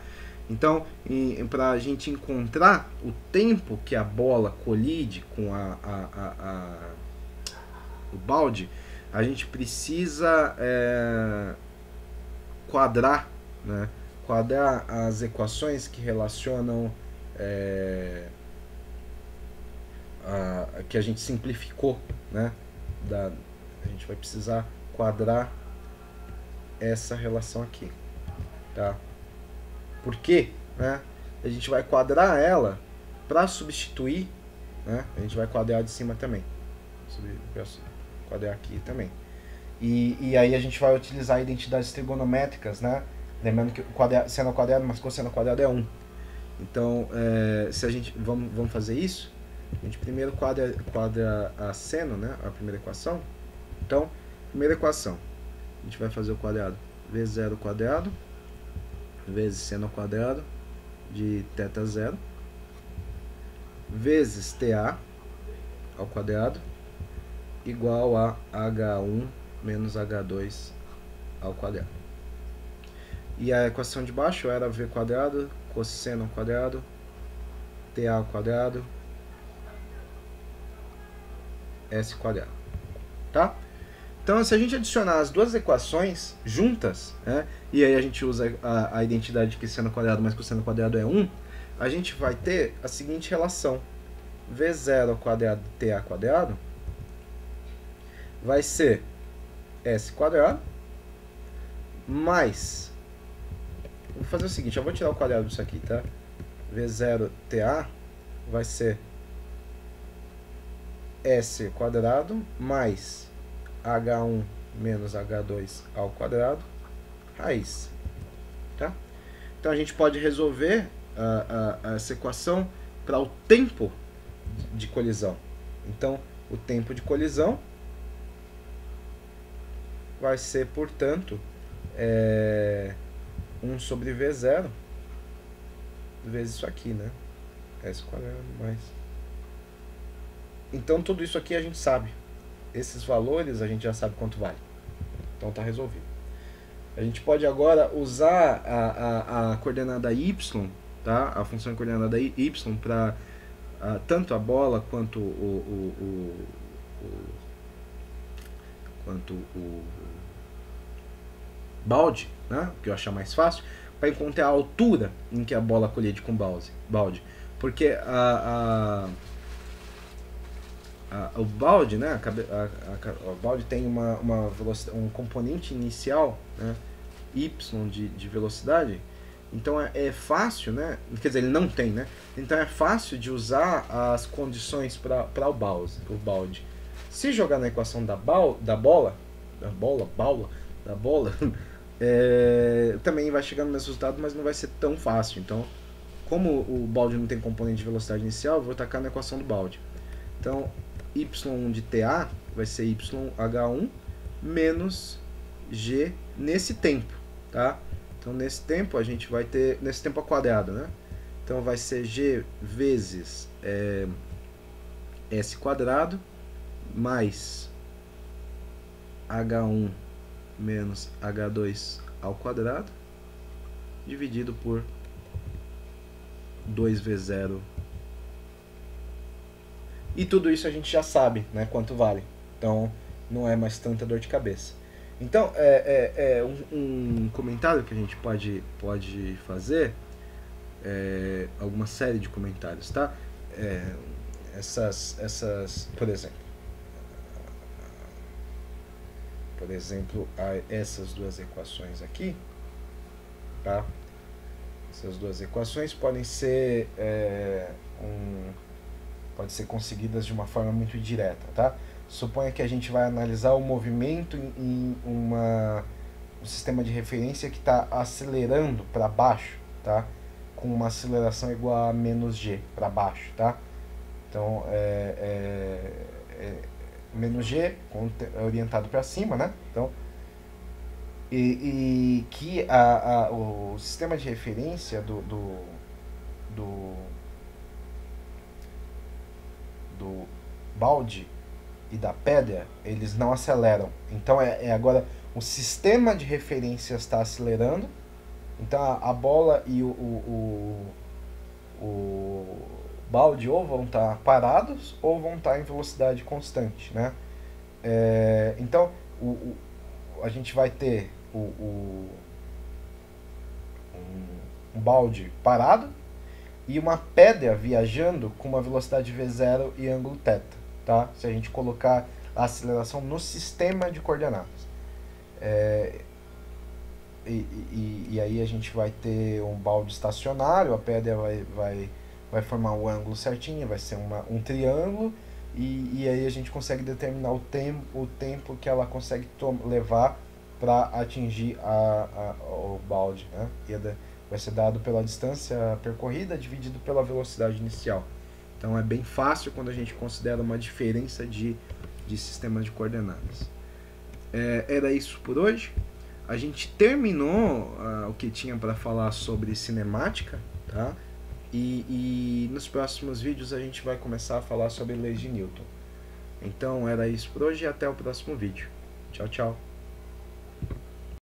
Então, para a gente encontrar o tempo que a bola colide com o balde, a gente precisa quadrar, né? Quadrar as equações que relacionam que a gente simplificou, né? A gente vai precisar quadrar essa relação aqui, tá? Por quê? Né? A gente vai quadrar ela para substituir, né? A gente vai quadrar de cima também, quadrar aqui também. E aí a gente vai utilizar identidades trigonométricas, né? Lembrando que seno quadrado mais cosseno quadrado é 1. Então, se a gente vamos fazer isso, a gente primeiro quadra a seno, né? A primeira equação. Então, primeira equação, a gente vai fazer o quadrado V0 quadrado vezes seno ao quadrado de θ0 vezes TA ao quadrado igual a H1 menos H2 ao quadrado. E a equação de baixo era V quadrado cosseno ao quadrado TA ao quadrado S quadrado, tá? Então, se a gente adicionar as duas equações juntas, né, e aí a gente usa a identidade que seno quadrado mais cosseno quadrado é 1, a gente vai ter a seguinte relação. V0 ao quadrado TA quadrado vai ser S quadrado mais... Vou fazer o seguinte, eu vou tirar o quadrado disso aqui, tá? V0 TA vai ser S quadrado mais H1 menos H2 ao quadrado raiz, tá? Então a gente pode resolver essa equação para o tempo de colisão. Então o tempo de colisão vai ser, portanto, 1 sobre V0 vezes isso aqui, né? S quadrado mais... Então tudo isso aqui a gente sabe. Esses valores a gente já sabe quanto vale. Então tá resolvido. A gente pode agora usar a coordenada y, tá? A função coordenada y para tanto a bola quanto o balde, né? Que eu achar mais fácil, para encontrar a altura em que a bola colide com balde. Porque o balde, né? O balde tem um componente inicial, né? Y de velocidade. Então é fácil, né? Quer dizer, ele não tem, né? Então é fácil de usar as condições para o balde. Se jogar na equação da bola, também vai chegar no mesmo resultado, mas não vai ser tão fácil. Então, como o balde não tem componente de velocidade inicial, eu vou tacar na equação do balde. Então, y de TA vai ser YH1 menos G nesse tempo, tá? Então, nesse tempo, a gente vai ter... Nesse tempo ao quadrado, né? Então, vai ser G vezes S quadrado mais H1 menos H2 ao quadrado dividido por 2V0. E tudo isso a gente já sabe, né, quanto vale. Então, não é mais tanta dor de cabeça. Então, um comentário que a gente pode fazer, alguma série de comentários, tá? Por exemplo, essas duas equações aqui, tá? Essas duas equações podem ser conseguidas de uma forma muito direta, tá? Suponha que a gente vai analisar o movimento em um sistema de referência que está acelerando para baixo, tá? Com uma aceleração igual a menos g para baixo, tá? Então, menos g orientado para cima, né? Então, e que o sistema de referência do balde e da pedra, eles não aceleram. Então agora o sistema de referência está acelerando. Então a bola e o balde ou vão estar parados ou vão estar em velocidade constante, né? Então a gente vai ter um balde parado e uma pedra viajando com uma velocidade V0 e ângulo θ, tá? Se a gente colocar a aceleração no sistema de coordenadas. E aí a gente vai ter um balde estacionário, a pedra vai formar o ângulo certinho, vai ser um triângulo, e aí a gente consegue determinar o tempo que ela consegue levar para atingir o balde, né? Vai ser dado pela distância percorrida dividido pela velocidade inicial. Então é bem fácil quando a gente considera uma diferença de sistemas de coordenadas. Era isso por hoje. A gente terminou o que tinha para falar sobre cinemática, tá? E nos próximos vídeos a gente vai começar a falar sobre leis de Newton. Então era isso por hoje e até o próximo vídeo. Tchau, tchau.